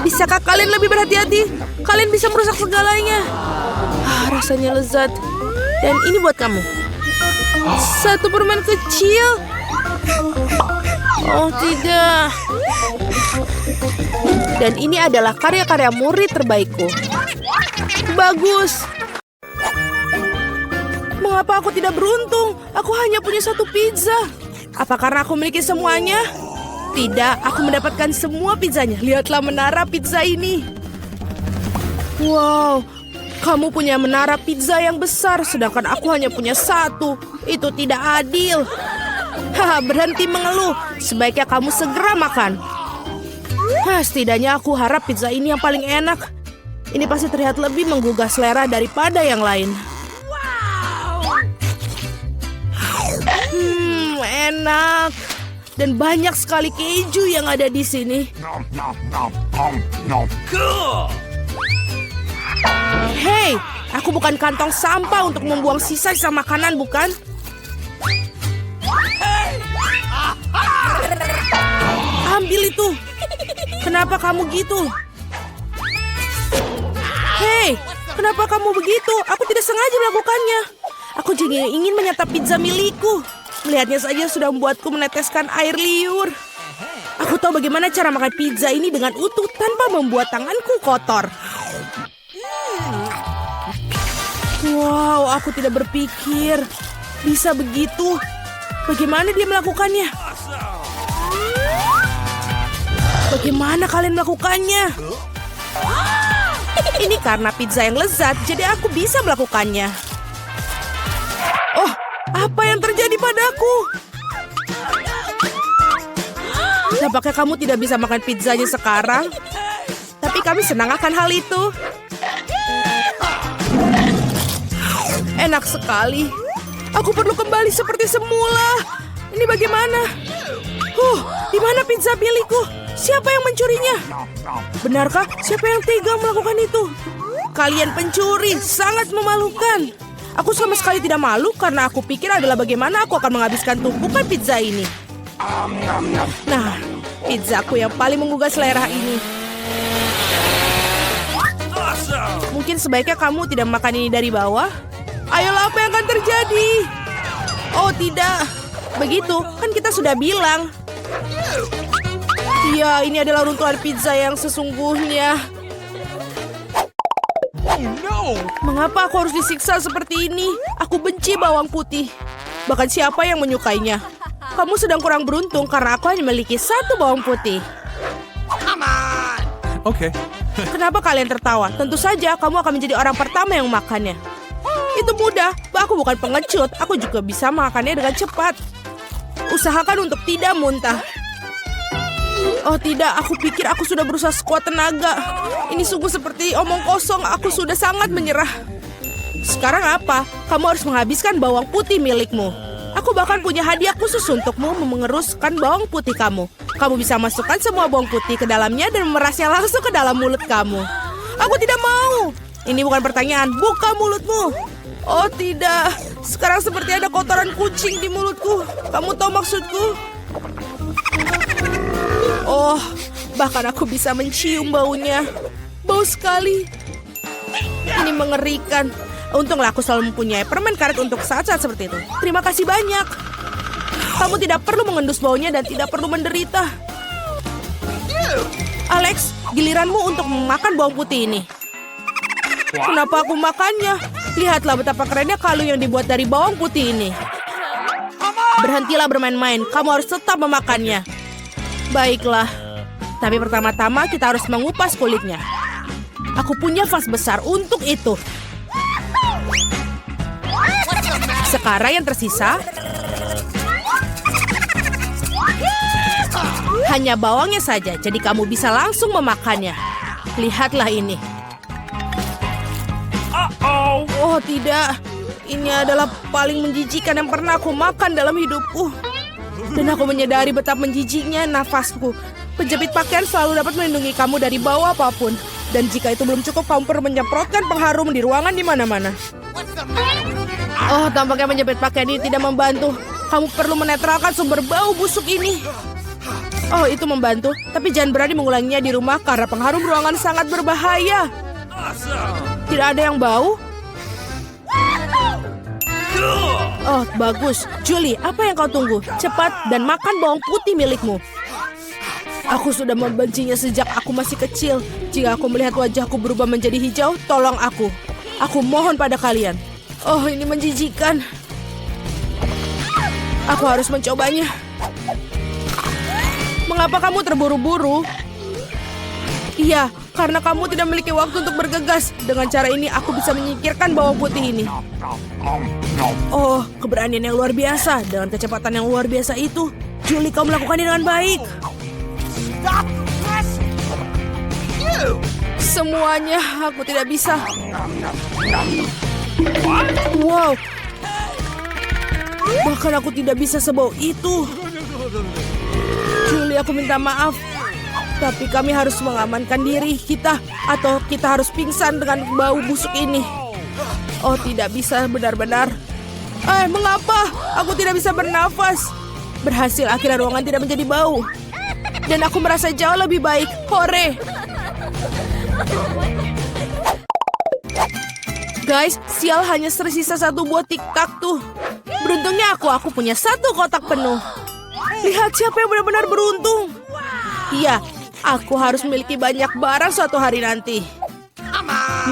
Bisakah kalian lebih berhati-hati? Kalian bisa merusak segalanya. Rasanya lezat. Dan ini buat kamu. Satu permen kecil. Oh tidak. Dan ini adalah karya-karya murid terbaikku. Bagus. Mengapa aku tidak beruntung? Aku hanya punya satu pizza. Apa karena aku memiliki semuanya? Tidak, aku mendapatkan semua pizzanya. Lihatlah menara pizza ini. Wow, kamu punya menara pizza yang besar, sedangkan aku hanya punya satu. Itu tidak adil. Berhenti mengeluh. Sebaiknya kamu segera makan. Setidaknya aku harap pizza ini yang paling enak. Ini pasti terlihat lebih menggugah selera daripada yang lain. Enak. Dan banyak sekali keju yang ada di sini. Hei, aku bukan kantong sampah untuk membuang sisa-sisa makanan, bukan? Ambil itu. Kenapa kamu gitu? Hei, kenapa kamu begitu? Aku tidak sengaja melakukannya. Aku juga ingin menyantap pizza milikku. Melihatnya saja sudah membuatku meneteskan air liur. Aku tahu bagaimana cara makan pizza ini dengan utuh tanpa membuat tanganku kotor. Wow, aku tidak berpikir bisa begitu. Bagaimana dia melakukannya? Bagaimana kalian melakukannya? Ini karena pizza yang lezat, jadi aku bisa melakukannya. Oh, apa yang terjadi padaku? Nampaknya kamu tidak bisa makan pizzanya sekarang. Tapi kami senang akan hal itu. Enak sekali. Aku perlu kembali seperti semula. Ini bagaimana? Di mana pizza milikku? Siapa yang mencurinya? Benarkah? Siapa yang tega melakukan itu? Kalian pencuri, sangat memalukan. Aku sama sekali tidak malu karena aku pikir adalah bagaimana aku akan menghabiskan tumpukan pizza ini. Nah, pizzaku yang paling menggugah selera ini. Mungkin sebaiknya kamu tidak makan ini dari bawah. Ayolah, apa yang akan terjadi? Oh tidak, begitu kan kita sudah bilang. Iya, ini adalah runtuhan pizza yang sesungguhnya. Mengapa aku harus disiksa seperti ini? Aku benci bawang putih. Bahkan siapa yang menyukainya? Kamu sedang kurang beruntung karena aku hanya memiliki satu bawang putih. Okay. Kenapa kalian tertawa? Tentu saja kamu akan menjadi orang pertama yang makannya. Itu mudah, aku bukan pengecut. Aku juga bisa makannya dengan cepat. Usahakan untuk tidak muntah. Oh tidak, aku pikir aku sudah berusaha sekuat tenaga. Ini sungguh seperti omong kosong, aku sudah sangat menyerah. Sekarang apa? Kamu harus menghabiskan bawang putih milikmu. Aku bahkan punya hadiah khusus untukmu mengeruskan bawang putih kamu. Kamu bisa masukkan semua bawang putih ke dalamnya dan memerasnya langsung ke dalam mulut kamu. Aku tidak mau. Ini bukan pertanyaan, buka mulutmu. Oh tidak, sekarang seperti ada kotoran kucing di mulutku. Kamu tahu maksudku? Oh, bahkan aku bisa mencium baunya. Bau sekali. Ini mengerikan. Untunglah aku selalu mempunyai permen karet untuk saat-saat seperti itu. Terima kasih banyak. Kamu tidak perlu mengendus baunya dan tidak perlu menderita. Alex, giliranmu untuk memakan bawang putih ini. Kenapa aku makannya? Lihatlah betapa kerennya kalung yang dibuat dari bawang putih ini. Berhentilah bermain-main. Kamu harus tetap memakannya. Baiklah. Tapi pertama-tama kita harus mengupas kulitnya. Aku punya vas besar untuk itu. Sekarang yang tersisa hanya bawangnya saja, jadi kamu bisa langsung memakannya. Lihatlah ini. Oh tidak, ini adalah paling menjijikan yang pernah aku makan dalam hidupku. Dan aku menyadari betapa menjijiknya nafasku. Penjepit pakaian selalu dapat melindungi kamu dari bau apapun. Dan jika itu belum cukup, kamu perlu menyemprotkan pengharum di ruangan di mana-mana. Oh, tampaknya menjepit pakaian ini tidak membantu. Kamu perlu menetralkan sumber bau busuk ini. Oh, itu membantu. Tapi jangan berani mengulanginya di rumah karena pengharum ruangan sangat berbahaya. Tidak ada yang bau? Oh, bagus. Julie, apa yang kau tunggu? Cepat dan makan bawang putih milikmu. Aku sudah membencinya sejak aku masih kecil. Jika aku melihat wajahku berubah menjadi hijau, tolong aku. Aku mohon pada kalian. Oh, ini menjijikan. Aku harus mencobanya. Mengapa kamu terburu-buru? Iya, karena kamu tidak memiliki waktu untuk bergegas. Dengan cara ini, aku bisa menyingkirkan bawang putih ini. Oh, keberanian yang luar biasa. Dengan kecepatan yang luar biasa itu, Julie, kau melakukannya dengan baik. Semuanya, aku tidak bisa. Wow. Bahkan aku tidak bisa sebau itu. Julie, aku minta maaf. Tapi kami harus mengamankan diri kita. Atau kita harus pingsan dengan bau busuk ini. Oh, tidak bisa benar-benar. Mengapa? Aku tidak bisa bernafas. Berhasil, akhirnya ruangan tidak menjadi bau. Dan aku merasa jauh lebih baik. Hore! Guys, sial hanya tersisa satu buah tiktak tuh. Beruntungnya aku punya 1 kotak penuh. Lihat siapa yang benar-benar beruntung. Iya, aku harus memiliki banyak barang suatu hari nanti.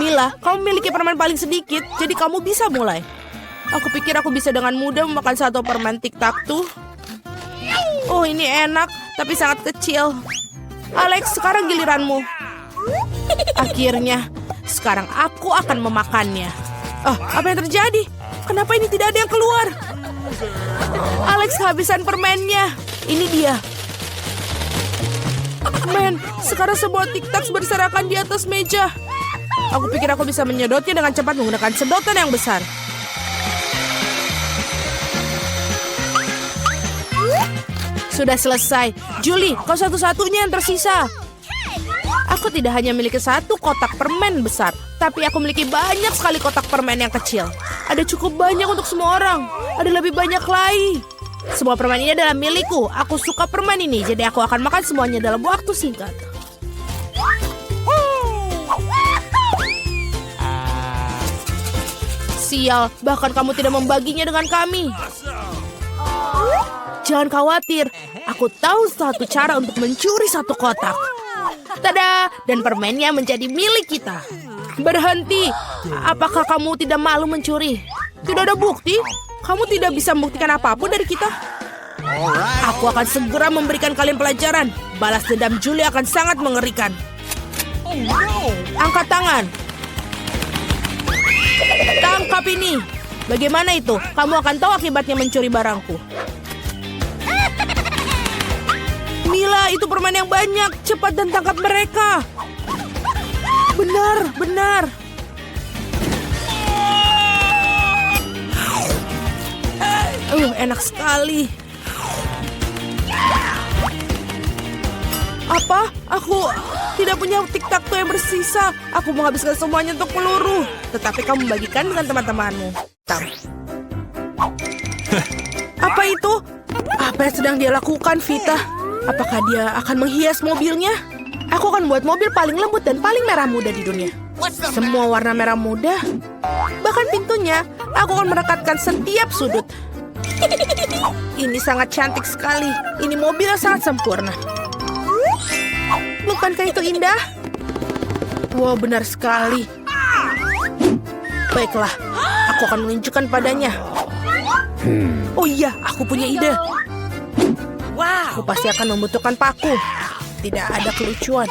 Mila, kamu memiliki permen paling sedikit, jadi kamu bisa mulai. Aku pikir aku bisa dengan mudah memakan 1 permen tic-tac-toe. Oh, ini enak, tapi sangat kecil. Alex, sekarang giliranmu. Akhirnya, sekarang aku akan memakannya. Oh, apa yang terjadi? Kenapa ini tidak ada yang keluar? Alex kehabisan permennya. Ini dia. Men, sekarang semua tic-tac berserakan di atas meja. Aku pikir aku bisa menyedotnya dengan cepat menggunakan sedotan yang besar. Sudah selesai. Julie, kau satu-satunya yang tersisa. Aku tidak hanya memiliki 1 kotak permen besar, tapi aku memiliki banyak sekali kotak permen yang kecil. Ada cukup banyak untuk semua orang. Ada lebih banyak lagi. Semua permen ini adalah milikku. Aku suka permen ini, jadi aku akan makan semuanya dalam waktu singkat. Sial, bahkan kamu tidak membaginya dengan kami. Jangan khawatir, aku tahu 1 cara untuk mencuri 1 kotak. Tada! Dan permennya menjadi milik kita. Berhenti! Apakah kamu tidak malu mencuri? Tidak ada bukti. Kamu tidak bisa membuktikan apapun dari kita. Aku akan segera memberikan kalian pelajaran. Balas dendam Julie akan sangat mengerikan. Angkat tangan. Tangkap ini. Bagaimana itu? Kamu akan tahu akibatnya mencuri barangku. Mila, itu permen yang banyak. Cepat dan tangkap mereka. Benar, benar. Enak sekali. Apa? Aku tidak punya tic-tac-toe yang bersisa. Aku menghabiskan semuanya untuk peluru. Tetapi kamu bagikan dengan teman-temanmu. Apa itu? Apa yang sedang dia lakukan, Vita? Apakah dia akan menghias mobilnya? Aku akan buat mobil paling lembut dan paling merah muda di dunia. Semua warna merah muda. Bahkan pintunya, aku akan merekatkan setiap sudut. Ini sangat cantik sekali. Ini mobil yang sangat sempurna. Bukankah itu indah? Wow, benar sekali. Baiklah, aku akan menunjukkan padanya. Oh iya, aku punya ide. Aku pasti akan membutuhkan paku. Tidak ada kelucuan.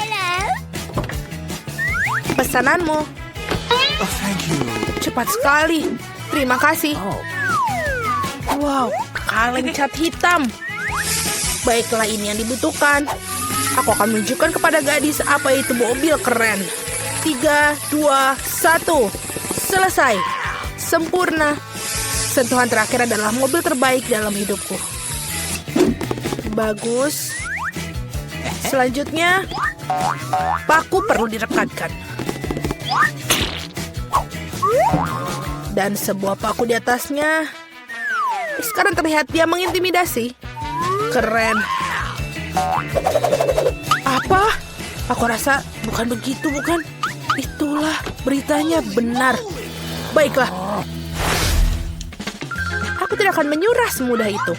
Pesananmu. Oh, thank you. Cepat sekali. Terima kasih. Wow, kaleng cat hitam. Baiklah, ini yang dibutuhkan. Aku akan menunjukkan kepada gadis apa itu mobil keren. 3, 2, 1. Selesai. Sempurna. Sentuhan terakhir adalah mobil terbaik dalam hidupku. Bagus. Selanjutnya, paku perlu direkatkan. Dan sebuah paku di atasnya. Sekarang terlihat dia mengintimidasi. Keren. Apa? Aku rasa bukan begitu, bukan? Itulah beritanya benar. Baiklah. Aku tidak akan menyerah semudah itu.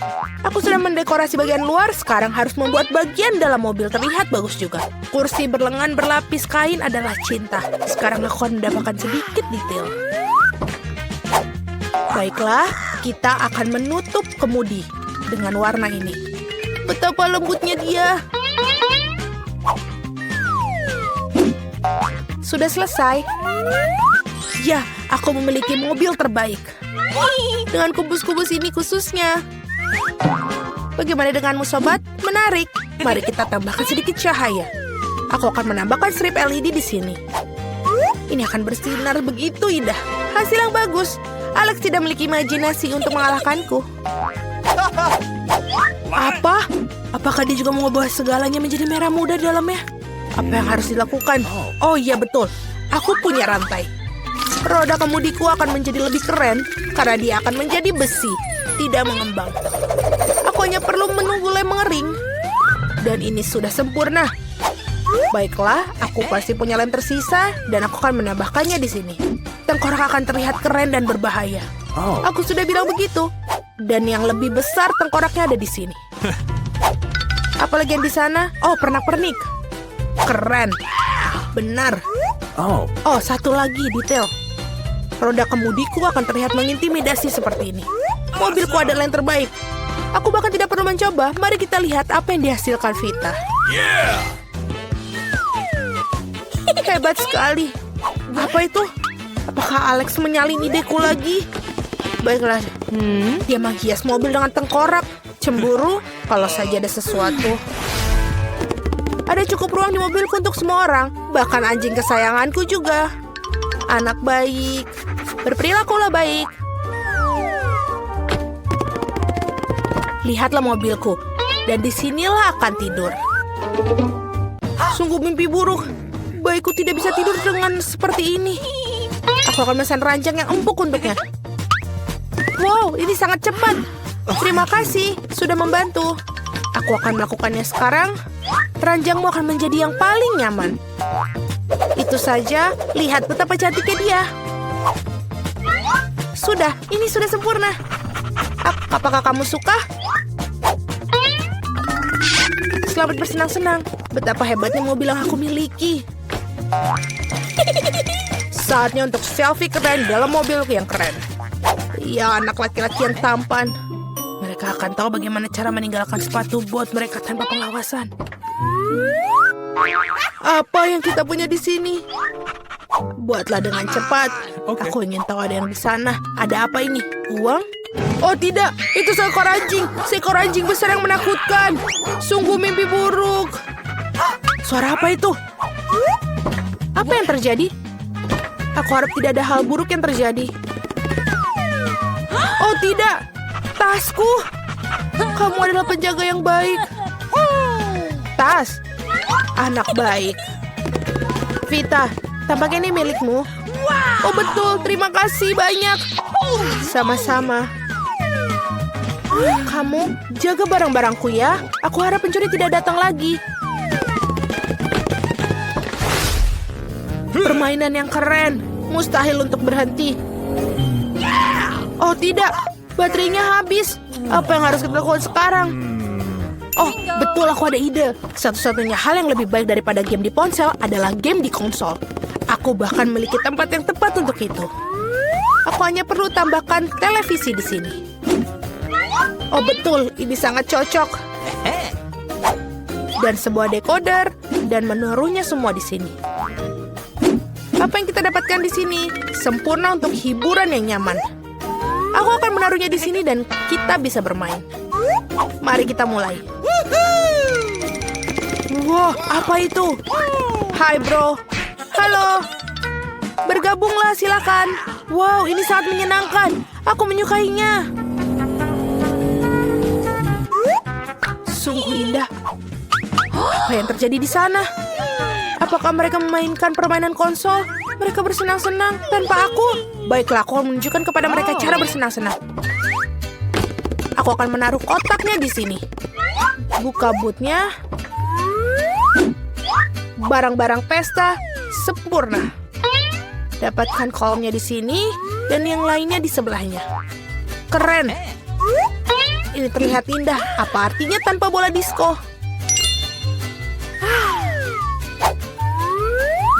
Aku sudah mendekorasi bagian luar, sekarang harus membuat bagian dalam mobil terlihat bagus juga. Kursi berlengan berlapis kain adalah cinta. Sekarang aku akan mendapatkan sedikit detail. Baiklah, kita akan menutup kemudi dengan warna ini. Betapa lembutnya dia. Sudah selesai. Ya, aku memiliki mobil terbaik. Dengan kubus-kubus ini khususnya. Bagaimana denganmu, sobat? Menarik. Mari kita tambahkan sedikit cahaya. Aku akan menambahkan strip LED di sini. Ini akan bersinar begitu indah. Hasil yang bagus. Alex tidak memiliki imajinasi untuk mengalahkanku. Apa? Apakah dia juga mengubah segalanya menjadi merah muda di dalamnya? Apa yang harus dilakukan? Oh iya, betul. Aku punya rantai. Roda kemudiku akan menjadi lebih keren karena dia akan menjadi besi, tidak mengembang. Aku hanya perlu menunggu lem mengering. Dan ini sudah sempurna. Baiklah, aku pasti punya lem tersisa dan aku akan menambahkannya di sini. Tengkorak akan terlihat keren dan berbahaya. Aku sudah bilang begitu. Dan yang lebih besar tengkoraknya ada di sini. Apalagi yang di sana? Oh, pernak-pernik. Keren. Benar. Oh, Oh, satu lagi detail. Roda kemudiku akan terlihat mengintimidasi seperti ini. Mobilku adalah yang terbaik. Aku bahkan tidak perlu mencoba. Mari kita lihat apa yang dihasilkan Vita. Hebat sekali. Apa itu? Apakah Alex menyalin ideku lagi? Baiklah. Dia menghias mobil dengan tengkorak. Cemburu? Kalau saja ada sesuatu. Ada cukup ruang di mobilku untuk semua orang. Bahkan anjing kesayanganku juga. Anak baik. Berperilakulah baik. Lihatlah mobilku. Dan disinilah akan tidur. Sungguh mimpi buruk. Baikku tidak bisa tidur dengan seperti ini. Aku akan memesan ranjang yang empuk untuknya. Wow, ini sangat cepat. Terima kasih, sudah membantu. Aku akan melakukannya sekarang. Ranjangmu akan menjadi yang paling nyaman. Itu saja, lihat betapa cantiknya dia. Sudah, ini sudah sempurna. Apakah kamu suka? Selamat bersenang-senang. Betapa hebatnya mobil yang aku miliki. Saatnya untuk selfie keren dalam mobilku yang keren. Ya, anak laki-laki yang tampan. Mereka akan tahu bagaimana cara meninggalkan sepatu bot mereka tanpa pengawasan. Apa yang kita punya di sini? Buatlah dengan cepat. Aku ingin tahu ada yang di sana. Ada apa ini? Uang? Oh tidak, itu seekor anjing. Seekor anjing besar yang menakutkan. Sungguh mimpi buruk. Suara apa itu? Apa yang terjadi? Aku harap tidak ada hal buruk yang terjadi. Oh tidak, tasku. Kamu adalah penjaga yang baik. Tas, anak baik. Vita, tampaknya ini milikmu. Oh betul, terima kasih banyak. Sama-sama. Kamu jaga barang-barangku ya. Aku harap pencuri tidak datang lagi. Permainan yang keren. Mustahil untuk berhenti. Oh tidak, baterainya habis. Apa yang harus kita lakukan sekarang? Oh, betul, aku ada ide. Satu-satunya hal yang lebih baik daripada game di ponsel adalah game di konsol. Aku bahkan memiliki tempat yang tepat untuk itu. Aku hanya perlu tambahkan televisi di sini. Oh betul, ini sangat cocok. Dan sebuah decoder dan menaruhnya semua di sini. Apa yang kita dapatkan di sini sempurna untuk hiburan yang nyaman. Aku akan menaruhnya di sini dan kita bisa bermain. Mari kita mulai. Wah, apa itu? Hai bro. Halo. Bergabunglah silakan. Wow, ini sangat menyenangkan. Aku menyukainya. Sungguh indah. Apa yang terjadi di sana? Apakah mereka memainkan permainan konsol? Mereka bersenang-senang tanpa aku. Baiklah, aku akan menunjukkan kepada mereka cara bersenang-senang. Aku akan menaruh kotaknya di sini. Buka bootnya. Barang-barang pesta sempurna. Dapatkan kolomnya di sini dan yang lainnya di sebelahnya. Keren. Ini terlihat indah. Apa artinya tanpa bola disco?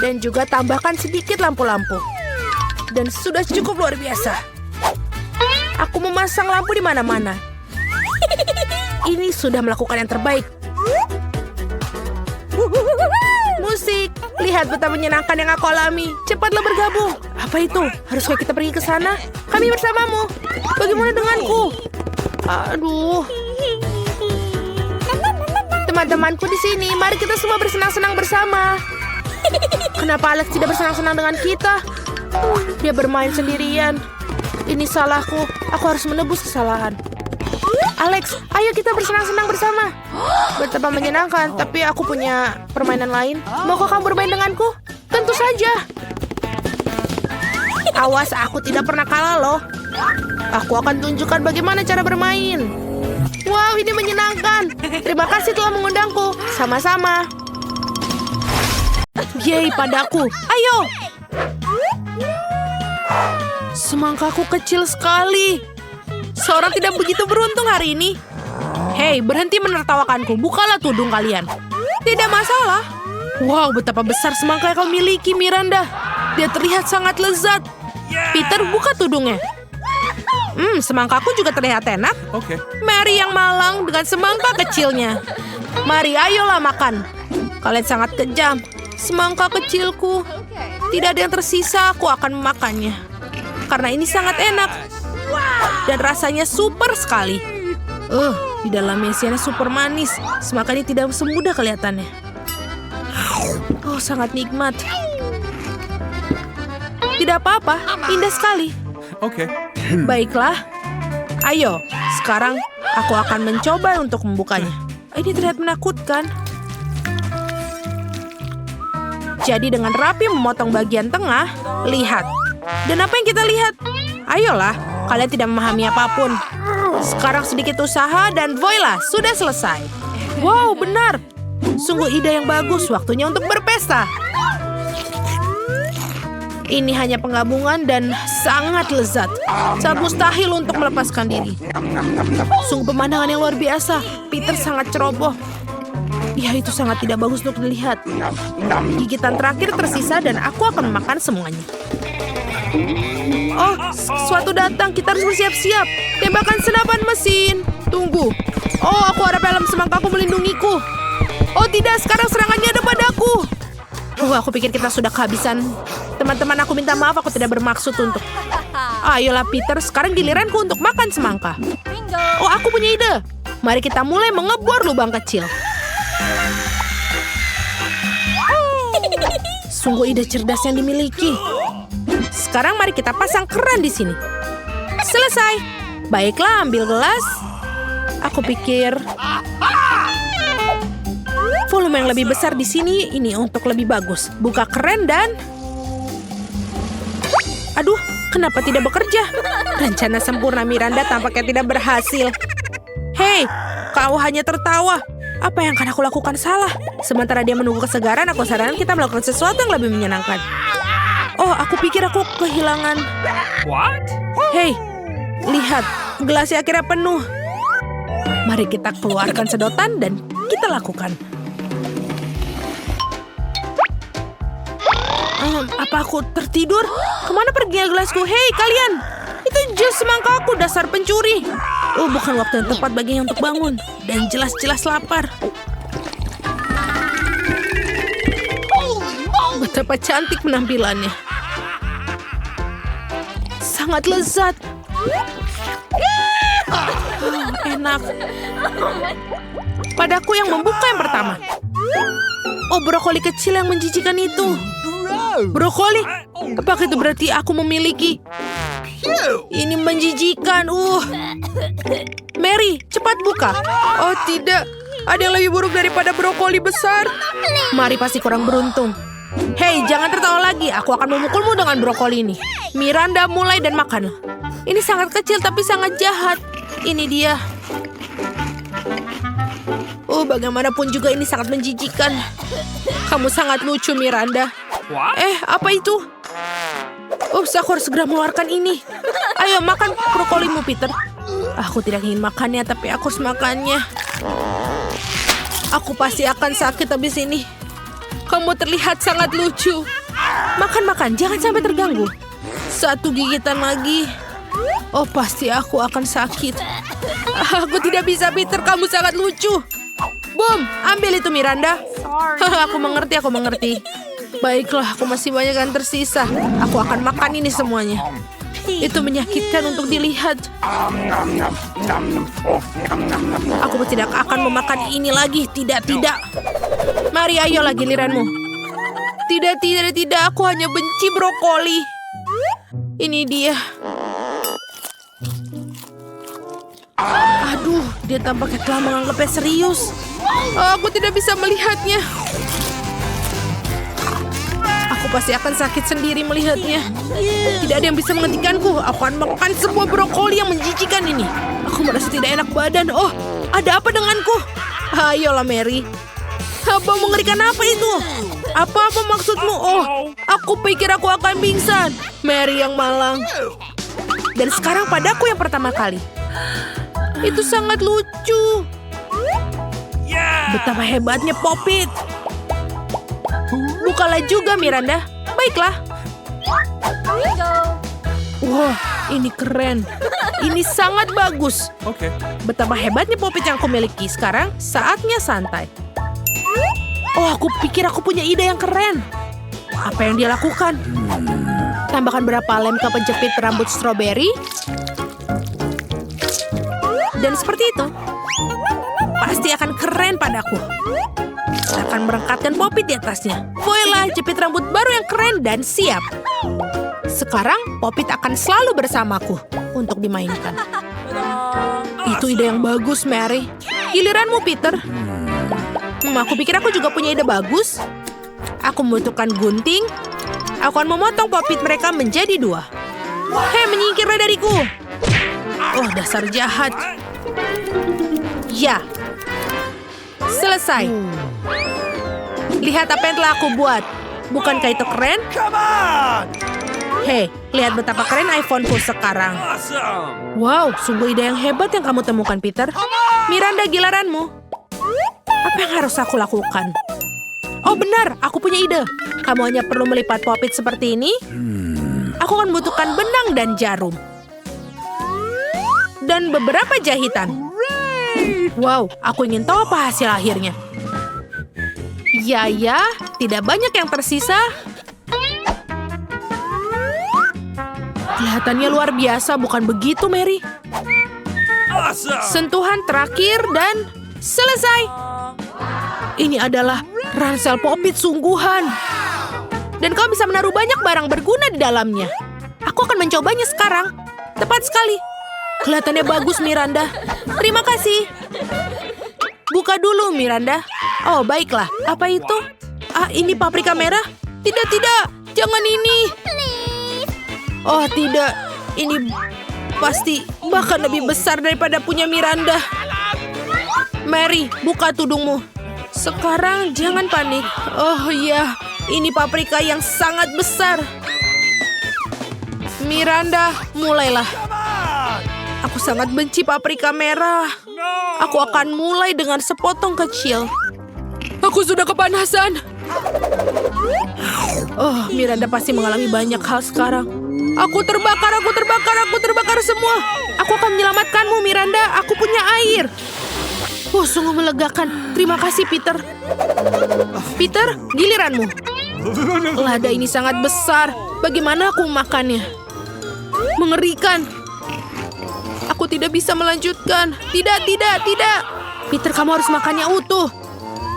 Dan juga tambahkan sedikit lampu-lampu. Dan sudah cukup luar biasa. Aku memasang lampu di mana-mana. Ini sudah melakukan yang terbaik. Musik. Lihat betapa menyenangkan yang aku alami. Cepatlah bergabung. Apa itu? Haruskah kita pergi ke sana? Kami bersamamu. Bagaimana denganku? Aduh. Teman-temanku di sini. Mari kita semua bersenang-senang bersama. Kenapa Alex tidak bersenang-senang dengan kita? Dia bermain sendirian. Ini salahku. Aku harus menebus kesalahan. Alex, ayo kita bersenang-senang bersama. Betapa menyenangkan, tapi aku punya permainan lain. Maukah kamu bermain denganku? Tentu saja. Awas, aku tidak pernah kalah loh. Aku akan tunjukkan bagaimana cara bermain. Wow, ini menyenangkan. Terima kasih telah mengundangku. Sama-sama. Yeay, padaku. Ayo. Semangkaku kecil sekali. Seorang tidak begitu beruntung hari ini. Hei, berhenti menertawakanku. Bukalah tudung kalian. Tidak masalah. Wow, betapa besar semangka yang kau miliki, Miranda. Dia terlihat sangat lezat. Peter, buka tudungnya. Semangkaku juga terlihat enak. Okay. Mary yang malang dengan semangka kecilnya. Mari, ayolah makan. Kalian sangat kejam. Semangka kecilku. Tidak ada yang tersisa, aku akan memakannya. Karena ini sangat enak. Dan rasanya super sekali. Di dalamnya isiannya super manis. Semangka ini tidak semudah kelihatannya. Oh, sangat nikmat. Tidak apa-apa, indah sekali. Okay. Baiklah. Ayo, sekarang aku akan mencoba untuk membukanya. Ini terlihat menakutkan. Jadi dengan rapi memotong bagian tengah, lihat. Dan apa yang kita lihat? Ayolah, kalian tidak memahami apapun. Sekarang sedikit usaha dan voila, sudah selesai. Wow, benar. Sungguh ide yang bagus, waktunya untuk berpesta. Ini hanya penggabungan dan sangat lezat. Sangat mustahil untuk melepaskan diri. Sungguh pemandangan yang luar biasa. Peter sangat ceroboh. Ya, itu sangat tidak bagus untuk dilihat. Gigitan terakhir tersisa dan aku akan memakan semuanya. Oh, sesuatu datang. Kita harus bersiap-siap. Tembakan senapan mesin. Tunggu. Oh, aku harap helm semangkaku melindungiku. Oh tidak, sekarang serangannya ada padaku. Aku pikir kita sudah kehabisan. Teman-teman, aku minta maaf, aku tidak bermaksud untuk... Ayolah Peter, sekarang giliranku untuk makan semangka. Oh, aku punya ide. Mari kita mulai mengebor lubang kecil. Sungguh ide cerdas yang dimiliki. Sekarang mari kita pasang keran di sini. Selesai. Baiklah, ambil gelas. Aku pikir volume yang lebih besar di sini ini untuk lebih bagus. Buka keran dan... Aduh, kenapa tidak bekerja? Rencana sempurna Miranda tampaknya tidak berhasil. Hei, kau hanya tertawa. Apa yang akan aku lakukan salah? Sementara dia menunggu kesegaran, aku sarankan kita melakukan sesuatu yang lebih menyenangkan. Oh, aku pikir aku kehilangan... What? Hei, lihat, gelasnya akhirnya penuh. Mari kita keluarkan sedotan dan kita lakukan. Apa aku tertidur? Kemana perginya gelasku? Hei kalian, itu jus semangkaku, dasar pencuri. Oh, bukan waktu yang tepat baginya untuk bangun. Dan jelas-jelas lapar. Betapa cantik penampilannya. Sangat lezat. Enak. Padaku yang membuka yang pertama. Oh, brokoli kecil yang menjijikan itu. Brokoli? Apakah itu berarti aku memiliki? Ini menjijikan. Mary, cepat buka. Oh tidak, ada yang lebih buruk daripada brokoli besar. Mari pasti kurang beruntung. Hei, jangan tertawa lagi. Aku akan memukulmu dengan brokoli ini. Miranda, mulai dan makanlah. Ini sangat kecil tapi sangat jahat. Ini dia. Oh, bagaimanapun juga ini sangat menjijikan. Kamu sangat lucu, Miranda. Apa itu? Oh, aku harus segera mengeluarkan ini. Ayo, makan brokolimu, Peter. Aku tidak ingin makannya, tapi aku harus makannya. Aku pasti akan sakit habis ini. Kamu terlihat sangat lucu. Makan-makan, jangan sampai terganggu. Satu gigitan lagi. Oh, pasti aku akan sakit. Aku tidak bisa, Peter. Kamu sangat lucu. Boom, ambil itu, Miranda. Aku mengerti. Baiklah, aku masih banyak yang tersisa. Aku akan makan ini semuanya. Itu menyakitkan untuk dilihat. Aku tidak akan memakan ini lagi. Tidak. Mari, ayolah giliranmu. Tidak. Aku hanya benci brokoli. Ini dia. Aduh, dia tampaknya telah menganggapnya serius. Aku tidak bisa melihatnya. Aku pasti akan sakit sendiri melihatnya. Tidak ada yang bisa menghentikanku. Aku akan makan semua brokoli yang menjijikan ini. Aku merasa tidak enak badan. Oh, ada apa denganku? Ayolah, Mary. Apa mengerikan apa itu? Apa maksudmu? Oh, aku pikir aku akan pingsan. Mary yang malang. Dan sekarang padaku yang pertama kali. Itu sangat lucu. Betapa hebatnya Pop-It. Bukalah juga, Miranda. Baiklah. Wah, ini keren. Ini sangat bagus. Okay. Betapa hebatnya Pop-It yang aku miliki. Sekarang saatnya santai. Oh, aku pikir aku punya ide yang keren. Apa yang dia lakukan? Tambahkan berapa lem ke penjepit rambut stroberi. Dan seperti itu. Pasti akan keren padaku. Saya akan merengkatkan Pop-It di atasnya. Voila, jepit rambut baru yang keren dan siap. Sekarang Pop-It akan selalu bersamaku untuk dimainkan. Itu ide yang bagus, Mary. Giliranmu, Peter. Aku pikir aku juga punya ide bagus. Aku membutuhkan gunting. Aku akan memotong Pop-It mereka menjadi 2. Hei, menyingkirlah dariku. Oh, dasar jahat. Ya. Selesai. Lihat apa yang telah aku buat. Bukankah itu keren? Hei, lihat betapa keren iPhone-ku sekarang. Awesome. Wow, sungguh ide yang hebat yang kamu temukan, Peter. Miranda, giliranmu. Apa yang harus aku lakukan? Oh benar, aku punya ide. Kamu hanya perlu melipat Pop-It seperti ini. Aku akan membutuhkan benang dan jarum. Dan beberapa jahitan. Wow, aku ingin tahu apa hasil akhirnya. Ya, tidak banyak yang tersisa. Kelihatannya luar biasa, bukan begitu, Mary? Awesome. Sentuhan terakhir dan selesai. Ini adalah ransel Pop-It sungguhan. Dan kau bisa menaruh banyak barang berguna di dalamnya. Aku akan mencobanya sekarang. Tepat sekali. Kelihatannya bagus, Miranda. Terima kasih. Buka dulu, Miranda. Oh, baiklah. Apa itu? Ah, ini paprika merah? Tidak. Jangan ini. Oh, tidak. Ini pasti bahkan lebih besar daripada punya Miranda. Mary, buka tudungmu. Sekarang jangan panik. Oh iya, ini paprika yang sangat besar. Miranda, mulailah. Aku sangat benci paprika merah. Aku akan mulai dengan sepotong kecil. Aku sudah kepanasan. Oh, Miranda pasti mengalami banyak hal sekarang. Aku terbakar semua. Aku akan menyelamatkanmu, Miranda. Aku punya air. Sungguh melegakan. Terima kasih, Peter. Peter, giliranmu. Lada ini sangat besar. Bagaimana aku memakannya? Mengerikan. Aku tidak bisa melanjutkan. Tidak. Peter, kamu harus makannya utuh.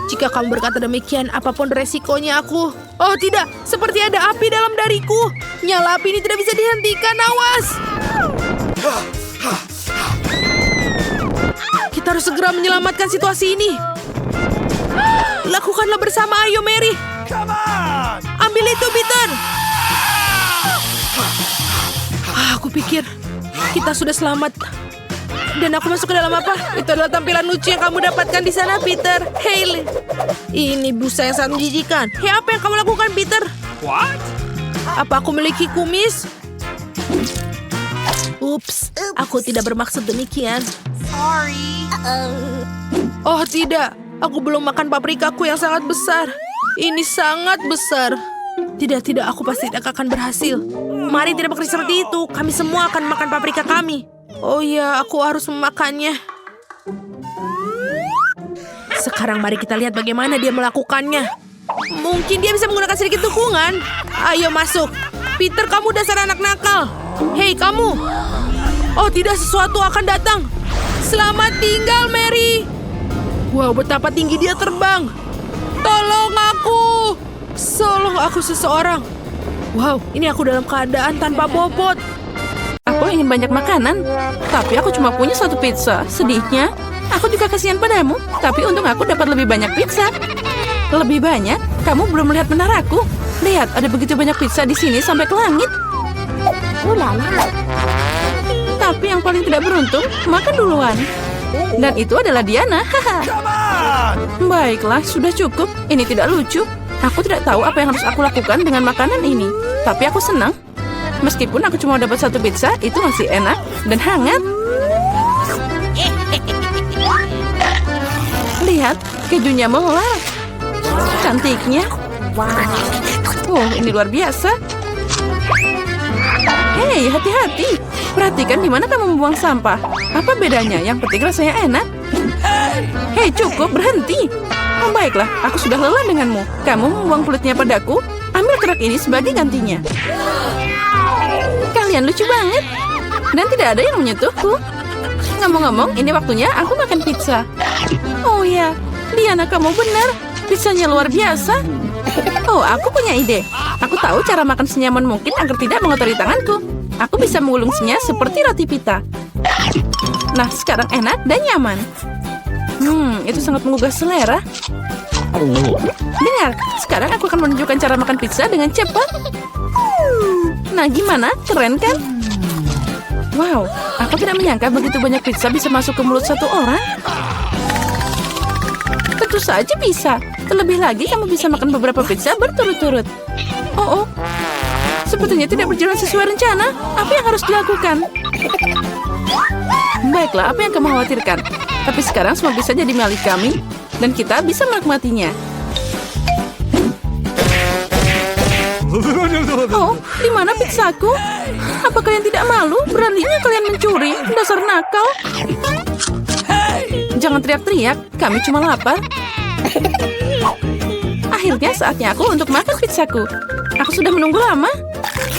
Jika kamu berkata demikian, apapun resikonya aku. Oh tidak, seperti ada api dalam dariku. Nyala api ini tidak bisa dihentikan, awas. Kita harus segera menyelamatkan situasi ini. Lakukanlah bersama, ayo Mary. Ambil itu, Peter. Aku pikir kita sudah selamat. Dan aku masuk ke dalam apa? Itu adalah tampilan lucu yang kamu dapatkan di sana, Peter. Hey, ini busa yang sangat menjijikan. Hey, apa yang kamu lakukan, Peter? What? Apa aku memiliki kumis? Ups, aku tidak bermaksud demikian. Sorry. Oh tidak, aku belum makan paprikaku yang sangat besar. Ini sangat besar. Tidak, aku pasti tidak akan berhasil. Mari tidak bekerja seperti itu. Kami semua akan makan paprika kami. Oh iya, aku harus memakannya. Sekarang mari kita lihat bagaimana dia melakukannya. Mungkin dia bisa menggunakan sedikit dukungan. Ayo masuk. Peter, kamu dasar anak nakal. Hei, kamu. Oh tidak, sesuatu akan datang. Selamat tinggal, Mary. Wow, betapa tinggi dia terbang. Tolong aku. Tolong aku seseorang. Wow, ini aku dalam keadaan tanpa bobot. Aku ingin banyak makanan, tapi aku cuma punya 1 pizza. Sedihnya, aku juga kasihan padamu, tapi untung aku dapat lebih banyak pizza. Lebih banyak? Kamu belum melihat menaraku? Lihat, ada begitu banyak pizza di sini sampai ke langit. Tapi yang paling tidak beruntung, makan duluan. Dan itu adalah Diana. Baiklah, sudah cukup. Ini tidak lucu. Aku tidak tahu apa yang harus aku lakukan dengan makanan ini. Tapi aku senang. Meskipun aku cuma dapat 1 pizza, itu masih enak dan hangat. Lihat, kejunya melar. Cantiknya. Ini luar biasa. Hei, hati-hati. Perhatikan di mana kamu membuang sampah. Apa bedanya? Yang penting rasanya enak. Hei, cukup, berhenti. Oh, baiklah, aku sudah lelah denganmu. Kamu membuang kulitnya padaku. Ambil kerak ini sebagai gantinya. Kalian lucu banget. Dan tidak ada yang menyentuhku. Ngomong-ngomong, ini waktunya aku makan pizza. Oh ya, Diana, kamu benar. Pizzanya luar biasa. Oh, aku punya ide. Aku tahu cara makan senyaman mungkin agar tidak mengotori tanganku. Aku bisa mengulungnya seperti roti pita. Nah, sekarang enak dan nyaman. Itu sangat menggugah selera. Dengar, sekarang aku akan menunjukkan cara makan pizza dengan cepat. Nah, gimana? Keren kan? Wow, aku tidak menyangka begitu banyak pizza bisa masuk ke mulut satu orang. Tentu saja bisa. Terlebih lagi, kamu bisa makan beberapa pizza berturut-turut. Oh, sepertinya tidak berjalan sesuai rencana. Apa yang harus dilakukan? Baiklah, apa yang kamu khawatirkan? Tapi sekarang semua bisa jadi milik kami, dan kita bisa menikmatinya. Oh, di mana pizzaku? Apa kalian tidak malu? Beraninya kalian mencuri? Dasar nakal. Jangan teriak-teriak, kami cuma lapar. Akhirnya saatnya aku untuk makan pizzaku. Aku sudah menunggu lama.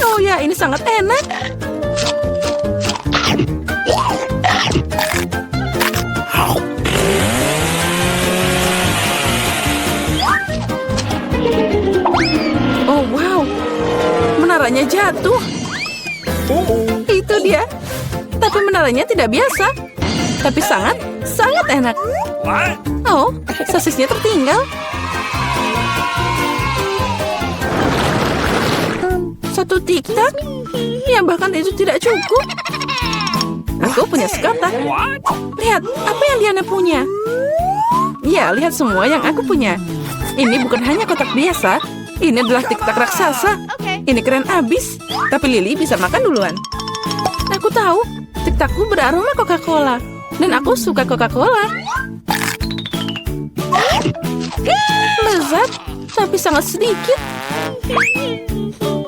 Oh ya, ini sangat enak. Oh wow, menaranya jatuh. Itu dia. Tapi menaranya tidak biasa. Tapi sangat enak. What? Oh, sosisnya tertinggal. Satu tiktak. Ya, bahkan itu tidak cukup. Aku punya sekotak. What? Lihat, apa yang Diana punya. Ya, lihat semua yang aku punya. Ini bukan hanya kotak biasa. Ini adalah tiktak raksasa. Ini keren abis. Tapi Lily bisa makan duluan. Aku tahu, tiktakku beraroma Coca-Cola. Dan aku suka Coca-Cola. Lezat, tapi sangat sedikit.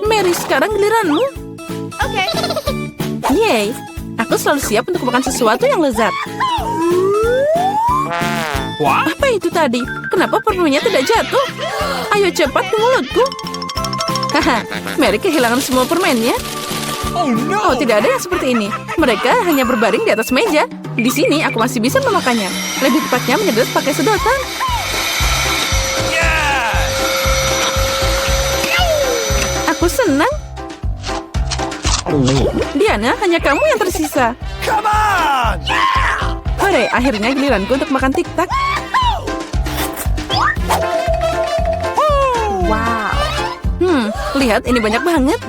Mary, sekarang giliranmu. Yeay, aku selalu siap untuk makan sesuatu yang lezat. What? Apa itu tadi? Kenapa permennya tidak jatuh? Ayo cepat ke mulutku. Haha, Mary kehilangan semua permennya. Oh, tidak ada yang seperti ini. Mereka hanya berbaring di atas meja. Di sini aku masih bisa memakannya. Lebih tepatnya menyedot pakai sedotan. Aku senang. Diana, hanya kamu yang tersisa. Come on! Hore, akhirnya giliranku untuk makan tiktak. Wow. Lihat, ini banyak banget.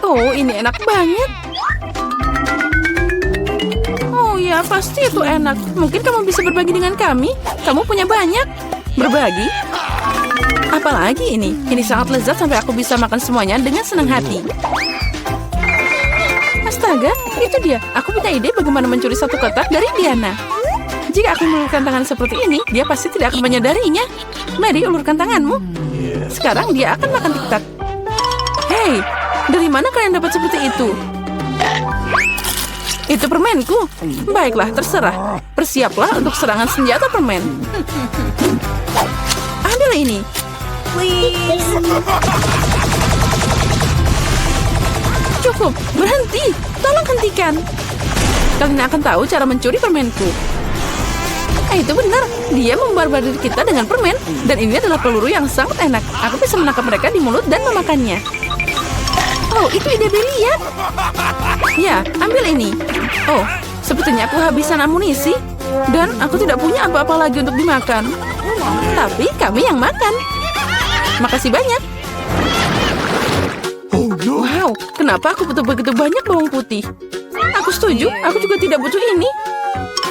Oh, ini enak banget. Oh ya, pasti itu enak. Mungkin kamu bisa berbagi dengan kami. Kamu punya banyak. Berbagi? Apalagi ini? Ini sangat lezat sampai aku bisa makan semuanya dengan senang hati. Astaga, itu dia. Aku punya ide bagaimana mencuri satu kotak dari Diana. Jika aku mengulurkan tangan seperti ini, dia pasti tidak akan menyadarinya. Mary, ulurkan tanganmu. Sekarang dia akan makan tiktak. Hei, dari mana kalian dapat seperti itu? Itu permenku. Baiklah, terserah. Bersiaplah untuk serangan senjata permen. Ambil ini. Cukup, berhenti. Tolong hentikan. Kalian akan tahu cara mencuri permenku. Itu benar. Dia membarbadir kita dengan permen. Dan ini adalah peluru yang sangat enak. Aku bisa menangkap mereka di mulut dan memakannya. Oh, itu ide brilian. Ya, ambil ini. Oh, sepertinya aku habisan amunisi. Dan aku tidak punya apa-apa lagi untuk dimakan. Tapi kami yang makan. Makasih banyak. Wow, kenapa aku butuh begitu banyak bawang putih? Aku setuju, aku juga tidak butuh ini.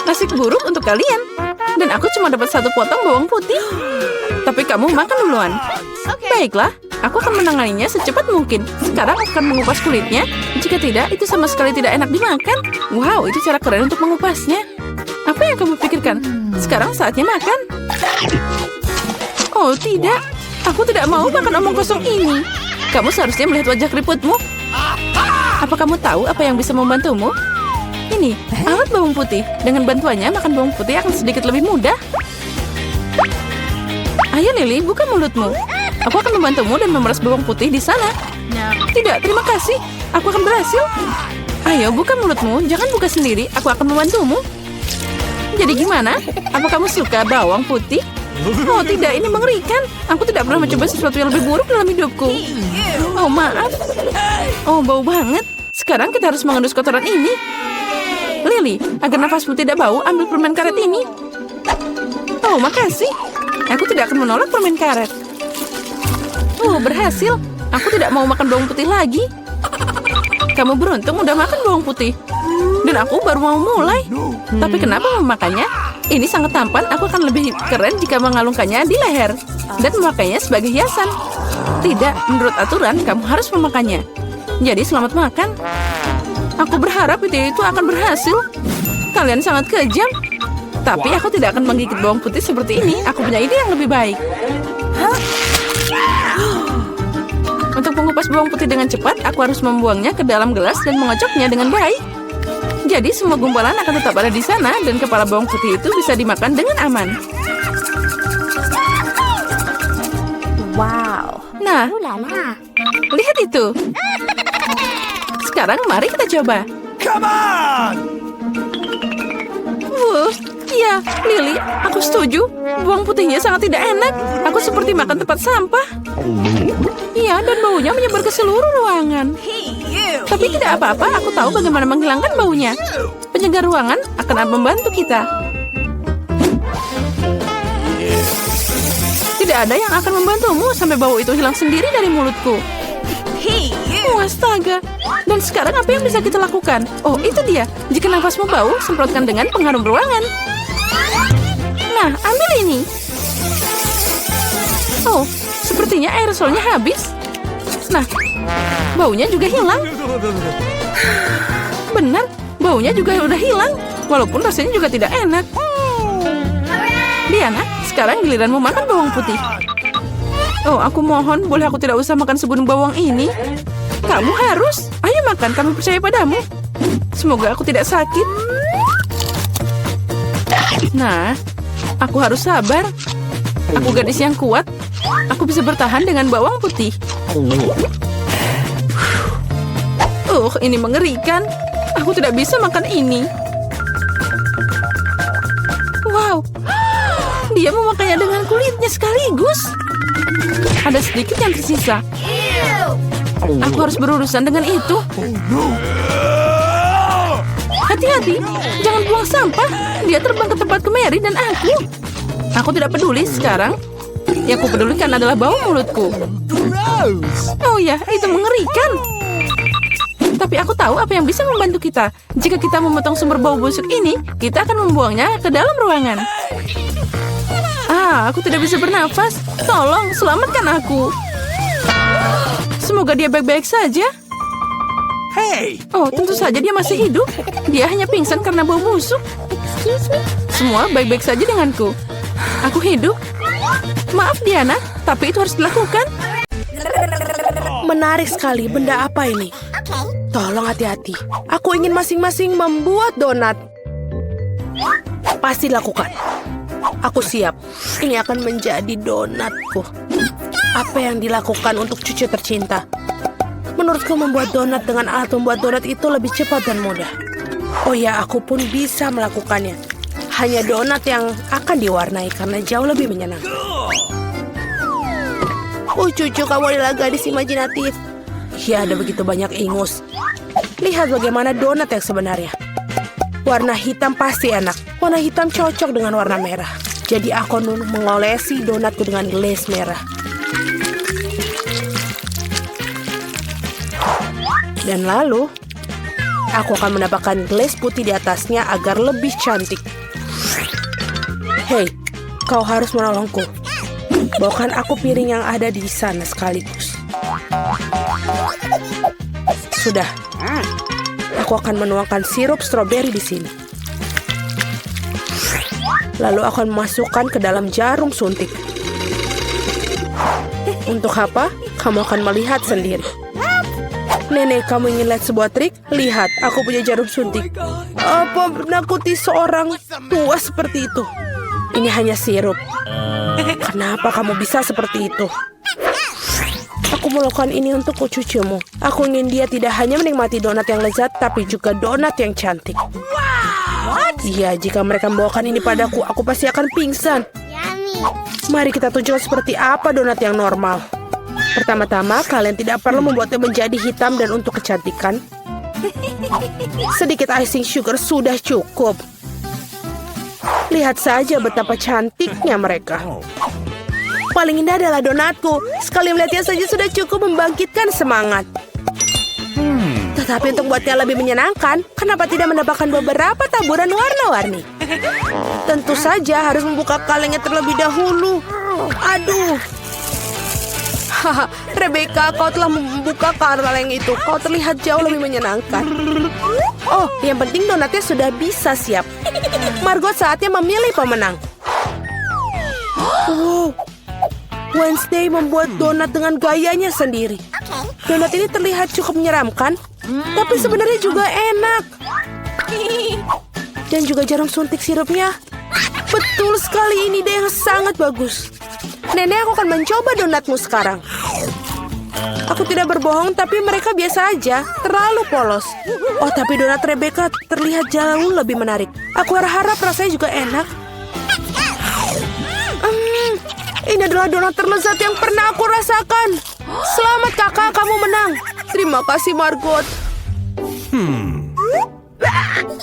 Nasib buruk untuk kalian. Dan aku cuma dapat satu potong bawang putih. Tapi kamu makan duluan. Baiklah. Aku akan menanganinya secepat mungkin. Sekarang aku akan mengupas kulitnya. Jika tidak, itu sama sekali tidak enak dimakan. Wow, itu cara keren untuk mengupasnya. Apa yang kamu pikirkan? Sekarang saatnya makan. Oh, tidak. Aku tidak mau makan omong kosong ini. Kamu seharusnya melihat wajah keriputmu. Apa kamu tahu apa yang bisa membantumu? Ini, alat bawang putih. Dengan bantuannya, makan bawang putih akan sedikit lebih mudah. Ayo Lily, buka mulutmu. Aku akan membantumu dan memeras bawang putih di sana. Tidak, terima kasih. Aku akan berhasil. Ayo, buka mulutmu. Jangan buka sendiri. Aku akan membantumu. Jadi gimana? Apa kamu suka bawang putih? Oh tidak, ini mengerikan. Aku tidak pernah mencoba sesuatu yang lebih buruk dalam hidupku. Oh maaf. Oh bau banget. Sekarang kita harus mengendus kotoran ini. Lily, agar nafasmu tidak bau, ambil permen karet ini. Oh makasih. Aku tidak akan menolak permen karet. Oh berhasil. Aku tidak mau makan bawang putih lagi. Kamu beruntung udah makan bawang putih. Dan aku baru mau mulai. Tapi kenapa memakannya? Ini sangat tampan, aku akan lebih keren jika mengalungkannya di leher. Dan memakainya sebagai hiasan. Tidak, menurut aturan kamu harus memakannya. Jadi selamat makan. Aku berharap itu akan berhasil. Kalian sangat kejam. Tapi aku tidak akan menggigit bawang putih seperti ini. Aku punya ide yang lebih baik. Untuk mengupas bawang putih dengan cepat, aku harus membuangnya ke dalam gelas dan mengocoknya dengan baik. Jadi semua gumpalan akan tetap ada di sana dan kepala bawang putih itu bisa dimakan dengan aman. Wow. Nah, Ulala. lihat itu. Sekarang mari kita coba. Come on! Iya, Lily, aku setuju. Bawang putihnya sangat tidak enak. Aku seperti makan tempat sampah. Iya, dan baunya menyebar ke seluruh ruangan. Tapi tidak apa-apa, aku tahu bagaimana menghilangkan baunya. Penyegar ruangan akan membantu kita. Tidak ada yang akan membantumu sampai bau itu hilang sendiri dari mulutku. Astaga. Dan sekarang apa yang bisa kita lakukan? Oh, itu dia. Jika nafasmu bau, semprotkan dengan pengharum ruangan. Nah, ambil ini. Oh, sepertinya aerosolnya habis. Nah, baunya juga hilang. Benar, baunya juga udah hilang. Walaupun rasanya juga tidak enak. Diana, sekarang giliranmu makan bawang putih. Oh, aku mohon, boleh aku tidak usah makan segunung bawang ini? Kamu harus. Ayo makan, kami percaya padamu. Semoga aku tidak sakit. Nah, aku harus sabar. Aku gadis yang kuat. Aku bisa bertahan dengan bawang putih. Ini mengerikan. Aku tidak bisa makan ini. Wow, dia memakainya dengan kulitnya sekaligus. Ada sedikit yang tersisa. Aku harus berurusan dengan itu. Hati-hati, jangan buang sampah. Dia terbang ke tempatku Mary dan aku. Aku tidak peduli sekarang. Yang aku pedulikan adalah bau mulutku. Oh ya, itu mengerikan. Tapi aku tahu apa yang bisa membantu kita. Jika kita memotong sumber bau busuk ini, kita akan membuangnya ke dalam ruangan. Aku tidak bisa bernafas. Tolong, selamatkan aku. Semoga dia baik-baik saja. Hey! Oh, tentu saja dia masih hidup. Dia hanya pingsan karena bau busuk. Semua baik-baik saja denganku. Aku hidup. Maaf Diana, tapi itu harus dilakukan. Menarik sekali, benda apa ini? Tolong hati-hati. Aku ingin masing-masing membuat donat. Pasti lakukan. Aku siap. Ini akan menjadi donatku. Apa yang dilakukan untuk cucu tercinta? Menurutku membuat donat dengan alat membuat donat itu lebih cepat dan mudah. Oh ya, aku pun bisa melakukannya. Hanya donat yang akan diwarnai karena jauh lebih menyenangkan. Cucu, kamu adalah gadis imajinatif. Ya, ada begitu banyak ingus. Lihat bagaimana donat yang sebenarnya. Warna hitam pasti enak. Warna hitam cocok dengan warna merah. Jadi aku mengolesi donatku dengan glaze merah. Dan lalu, aku akan menambahkan glaze putih di atasnya agar lebih cantik. Hei, kau harus menolongku. Bawakan aku piring yang ada di sana sekaligus. Sudah. Aku akan menuangkan sirup stroberi di sini. Lalu akan memasukkan ke dalam jarum suntik. Untuk apa? Kamu akan melihat sendiri. Nenek, kamu ingin lihat sebuah trik? Lihat, aku punya jarum suntik. Apa menakuti seorang tua seperti itu? Ini hanya sirup. Kenapa kamu bisa seperti itu? Aku melakukan ini untuk cucumu. Aku ingin dia tidak hanya menikmati donat yang lezat, tapi juga donat yang cantik. Iya, jika mereka membawakan ini padaku, aku pasti akan pingsan. Yummy. Mari kita tunjukkan seperti apa donat yang normal. Pertama-tama, kalian tidak perlu membuatnya menjadi hitam dan untuk kecantikan. Sedikit icing sugar sudah cukup. Lihat saja betapa cantiknya mereka. Paling indah adalah donatku. Sekali melihatnya saja sudah cukup membangkitkan semangat. Tetapi untuk buatnya lebih menyenangkan, kenapa tidak menambahkan beberapa taburan warna-warni? Tentu saja harus membuka kalengnya terlebih dahulu. Aduh. Haha, Rebecca, kau telah membuka kaleng itu. Kau terlihat jauh lebih menyenangkan. Oh, yang penting donatnya sudah bisa siap. Margot, saatnya memilih pemenang. Wow. Wednesday membuat donat dengan gayanya sendiri. Donat ini terlihat cukup menyeramkan, tapi sebenarnya juga enak. Dan juga jarum suntik sirupnya. Betul sekali, ini ide yang sangat bagus. Nenek, aku akan mencoba donatmu sekarang. Aku tidak berbohong, tapi mereka biasa aja, terlalu polos. Oh, tapi donat Rebecca terlihat jauh lebih menarik. Aku harap rasanya juga enak. Ini adalah donat terlezat yang pernah aku rasakan. Selamat kakak, kamu menang. Terima kasih Margot.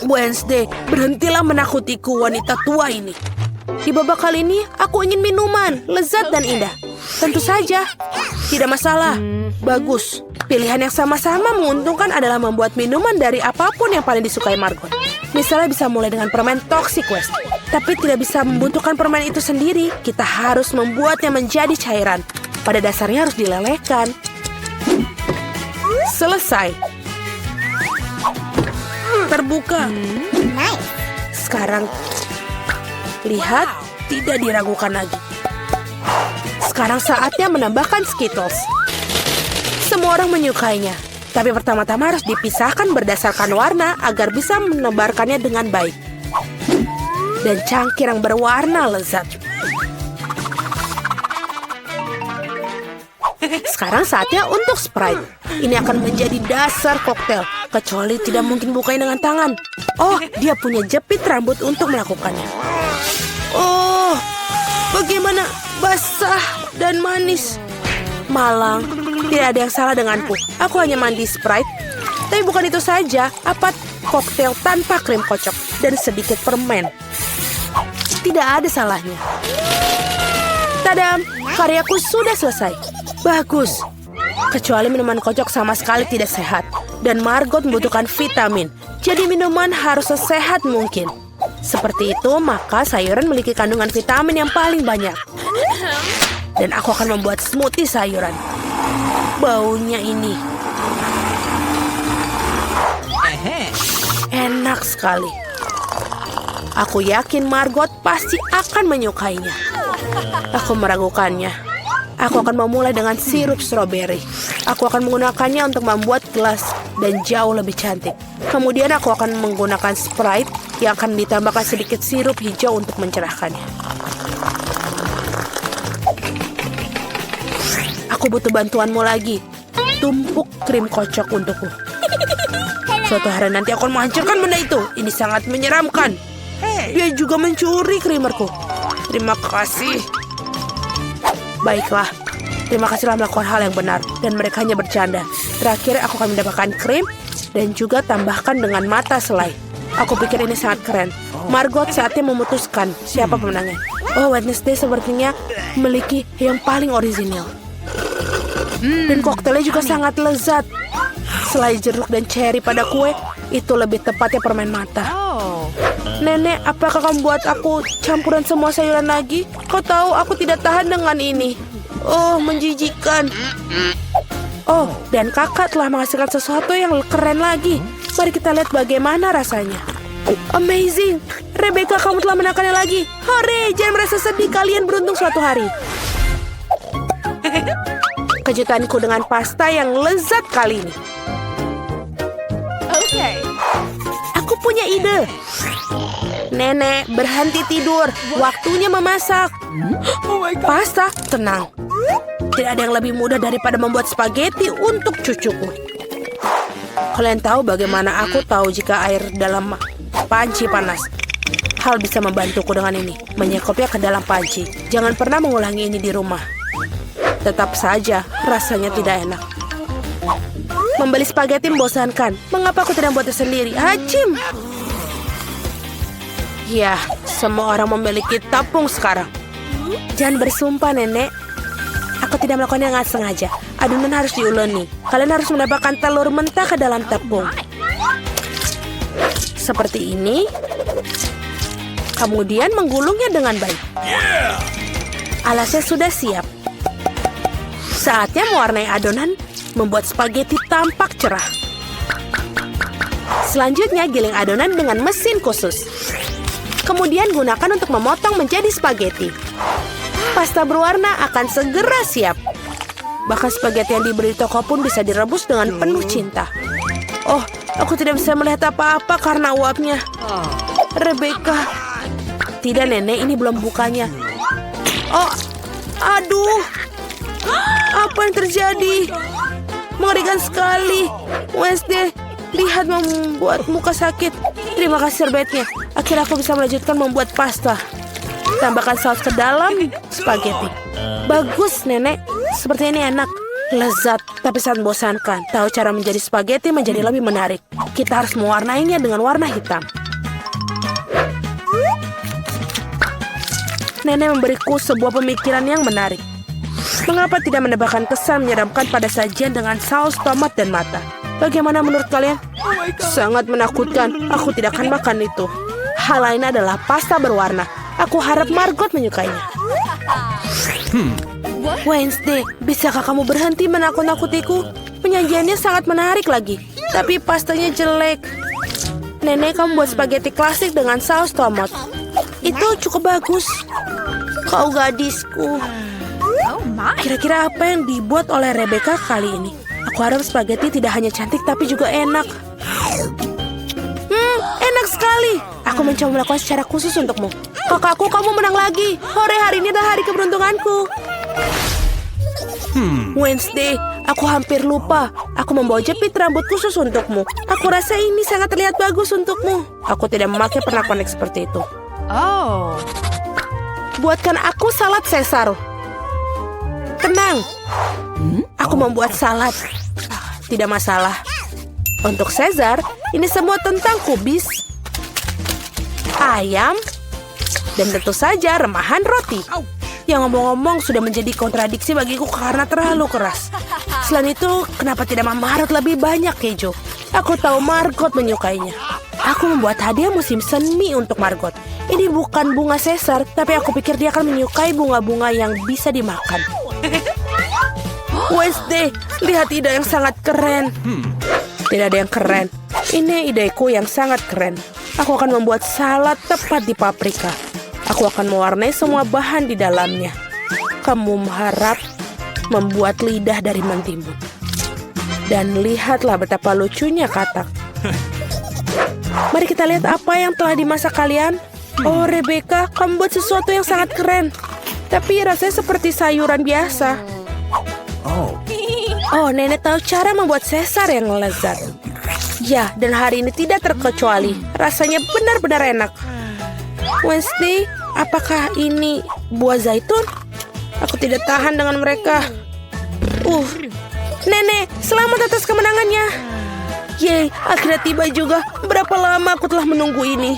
Wednesday, berhentilah menakutiku wanita tua ini. Di babak kali ini, aku ingin minuman, lezat dan indah. Tentu saja, tidak masalah. Bagus. Pilihan yang sama-sama menguntungkan adalah membuat minuman dari apapun yang paling disukai Margot. Misalnya bisa mulai dengan permen Toxic Waste. Tapi tidak bisa membutuhkan permen itu sendiri. Kita harus membuatnya menjadi cairan. Pada dasarnya harus dilelehkan. Selesai. Terbuka. Sekarang, lihat, tidak diragukan lagi. Sekarang saatnya menambahkan Skittles. Semua orang menyukainya. Tapi pertama-tama harus dipisahkan berdasarkan warna agar bisa menebarkannya dengan baik. Dan cangkir yang berwarna lezat. Sekarang saatnya untuk Sprite. Ini akan menjadi dasar koktail. Kecuali tidak mungkin bukanya dengan tangan. Oh, dia punya jepit rambut untuk melakukannya. Oh, bagaimana basah dan manis. Malang, tidak ada yang salah denganku. Aku hanya mandi Sprite. Tapi bukan itu saja, apa koktail tanpa krim kocok dan sedikit permen. Tidak ada salahnya. Tadam, karyaku sudah selesai. Bagus. Kecuali minuman kocok sama sekali tidak sehat. Dan Margot membutuhkan vitamin. Jadi minuman harus sesehat mungkin. Seperti itu, maka sayuran memiliki kandungan vitamin yang paling banyak. Dan aku akan membuat smoothie sayuran. Baunya ini enak sekali. Aku yakin Margot pasti akan menyukainya. Aku meragukannya. Aku akan memulai dengan sirup stroberi. Aku akan menggunakannya untuk membuat gelas dan jauh lebih cantik. Kemudian aku akan menggunakan Sprite yang akan ditambahkan sedikit sirup hijau untuk mencerahkannya. Aku butuh bantuanmu lagi. Tumpuk krim kocok untukku. Suatu hari nanti aku akan menghancurkan benda itu. Ini sangat menyeramkan. Dia juga mencuri krimerku. Terima kasih. Baiklah. Terima kasihlah melakukan hal yang benar. Dan mereka hanya bercanda. Terakhir aku akan mendapatkan krim. Dan juga tambahkan dengan mata selai. Aku pikir ini sangat keren. Margot saatnya memutuskan siapa pemenangnya. Oh, Wednesday sepertinya memiliki yang paling orisinil. Dan koktelnya juga sangat lezat. Selai jeruk dan cherry pada kue, itu lebih tepatnya permen mata. Nenek, apakah kamu buat aku campuran semua sayuran lagi? Kau tahu aku tidak tahan dengan ini. Oh, menjijikan. Oh, dan kakak telah menghasilkan sesuatu yang keren lagi. Mari kita lihat bagaimana rasanya. Amazing! Rebecca, kamu telah menangkannya lagi. Hore, jangan merasa sedih, kalian beruntung suatu hari. Kejutanku dengan pasta yang lezat kali ini. Aku punya ide. Nenek, berhenti tidur. Waktunya memasak. Pasta, tenang. Tidak ada yang lebih mudah daripada membuat spaghetti untuk cucuku. Kalian tahu bagaimana aku tahu jika air dalam panci panas? Hal bisa membantuku dengan ini. Menyekopnya ke dalam panci. Jangan pernah mengulangi ini di rumah. Tetap saja, rasanya tidak enak. Membeli spaghetti membosankan. Mengapa aku tidak membuatnya sendiri? Hacim! Ya, semua orang memiliki tepung sekarang. Jangan bersumpah, Nenek. Aku tidak melakukannya dengan sengaja. Adonan harus diuleni. Kalian harus menambahkan telur mentah ke dalam tepung. Seperti ini. Kemudian menggulungnya dengan baik. Alasnya sudah siap. Saatnya mewarnai adonan, membuat spaghetti tampak cerah. Selanjutnya giling adonan dengan mesin khusus. Kemudian gunakan untuk memotong menjadi spaghetti. Pasta berwarna akan segera siap. Bahkan spaghetti yang diberi toko pun bisa direbus dengan penuh cinta. Oh, aku tidak bisa melihat apa-apa karena uapnya. Rebecca. Tidak, Nenek, ini belum bukanya. Oh, aduh. Apa yang terjadi? Mengerikan sekali. Wednesday, lihat membuat muka sakit. Terima kasih serbetnya. Akhirnya aku bisa melanjutkan membuat pasta. Tambahkan saus ke dalam spaghetti. Bagus, Nenek. Seperti ini enak. Lezat, tapi sangat membosankan. Tahu cara menjadi spaghetti menjadi lebih menarik. Kita harus mewarnainya dengan warna hitam. Nenek memberiku sebuah pemikiran yang menarik. Mengapa tidak menambahkan kesan menyeramkan pada sajian dengan saus tomat dan mata? Bagaimana menurut kalian? Sangat menakutkan. Aku tidak akan makan itu. Hal lain adalah pasta berwarna. Aku harap Margot menyukainya. Wednesday, bisakah kamu berhenti menakut-nakutiku? Penyajiannya sangat menarik lagi. Tapi pastanya jelek. Nenek, kamu buat spaghetti klasik dengan saus tomat. Itu cukup bagus. Kau gadisku. Kira-kira apa yang dibuat oleh Rebecca kali ini? Aku harap spaghetti tidak hanya cantik tapi juga enak. Enak sekali. Aku mencoba melakukan secara khusus untukmu. Kakakku, kamu menang lagi. Hore, hari ini adalah hari keberuntunganku. Wednesday, aku hampir lupa. Aku membawa jepit rambut khusus untukmu. Aku rasa ini sangat terlihat bagus untukmu. Aku tidak memakai pernak-pernik seperti itu. Oh. Buatkan aku salad Caesar. Tenang. Aku membuat salad. Tidak masalah. Untuk Caesar, ini semua tentang kubis, ayam, dan tentu saja remahan roti. Yang ngomong-ngomong sudah menjadi kontradiksi bagiku karena terlalu keras. Selain itu, kenapa tidak Margot lebih banyak keju? Aku tahu Margot menyukainya. Aku membuat hadiah musim semi untuk Margot. Ini bukan bunga Caesar, tapi aku pikir dia akan menyukai bunga-bunga yang bisa dimakan. Wednesday, lihat ide yang sangat keren. Tidak ada yang keren. Ini ideku yang sangat keren. Aku akan membuat salad tepat di paprika. Aku akan mewarnai semua bahan di dalamnya. Kamu harap membuat lidah dari mentimun. Dan lihatlah betapa lucunya katak. Mari kita lihat apa yang telah dimasak kalian. Oh, Rebecca, kamu buat sesuatu yang sangat keren. Tapi rasanya seperti sayuran biasa. Oh, Nenek tahu cara membuat Caesar yang lezat. Ya, dan hari ini tidak terkecuali. Rasanya benar-benar enak. Wednesday, apakah ini buah zaitun? Aku tidak tahan dengan mereka. Nenek, selamat atas kemenangannya. Yeay, akhirnya tiba juga. Berapa lama aku telah menunggu ini.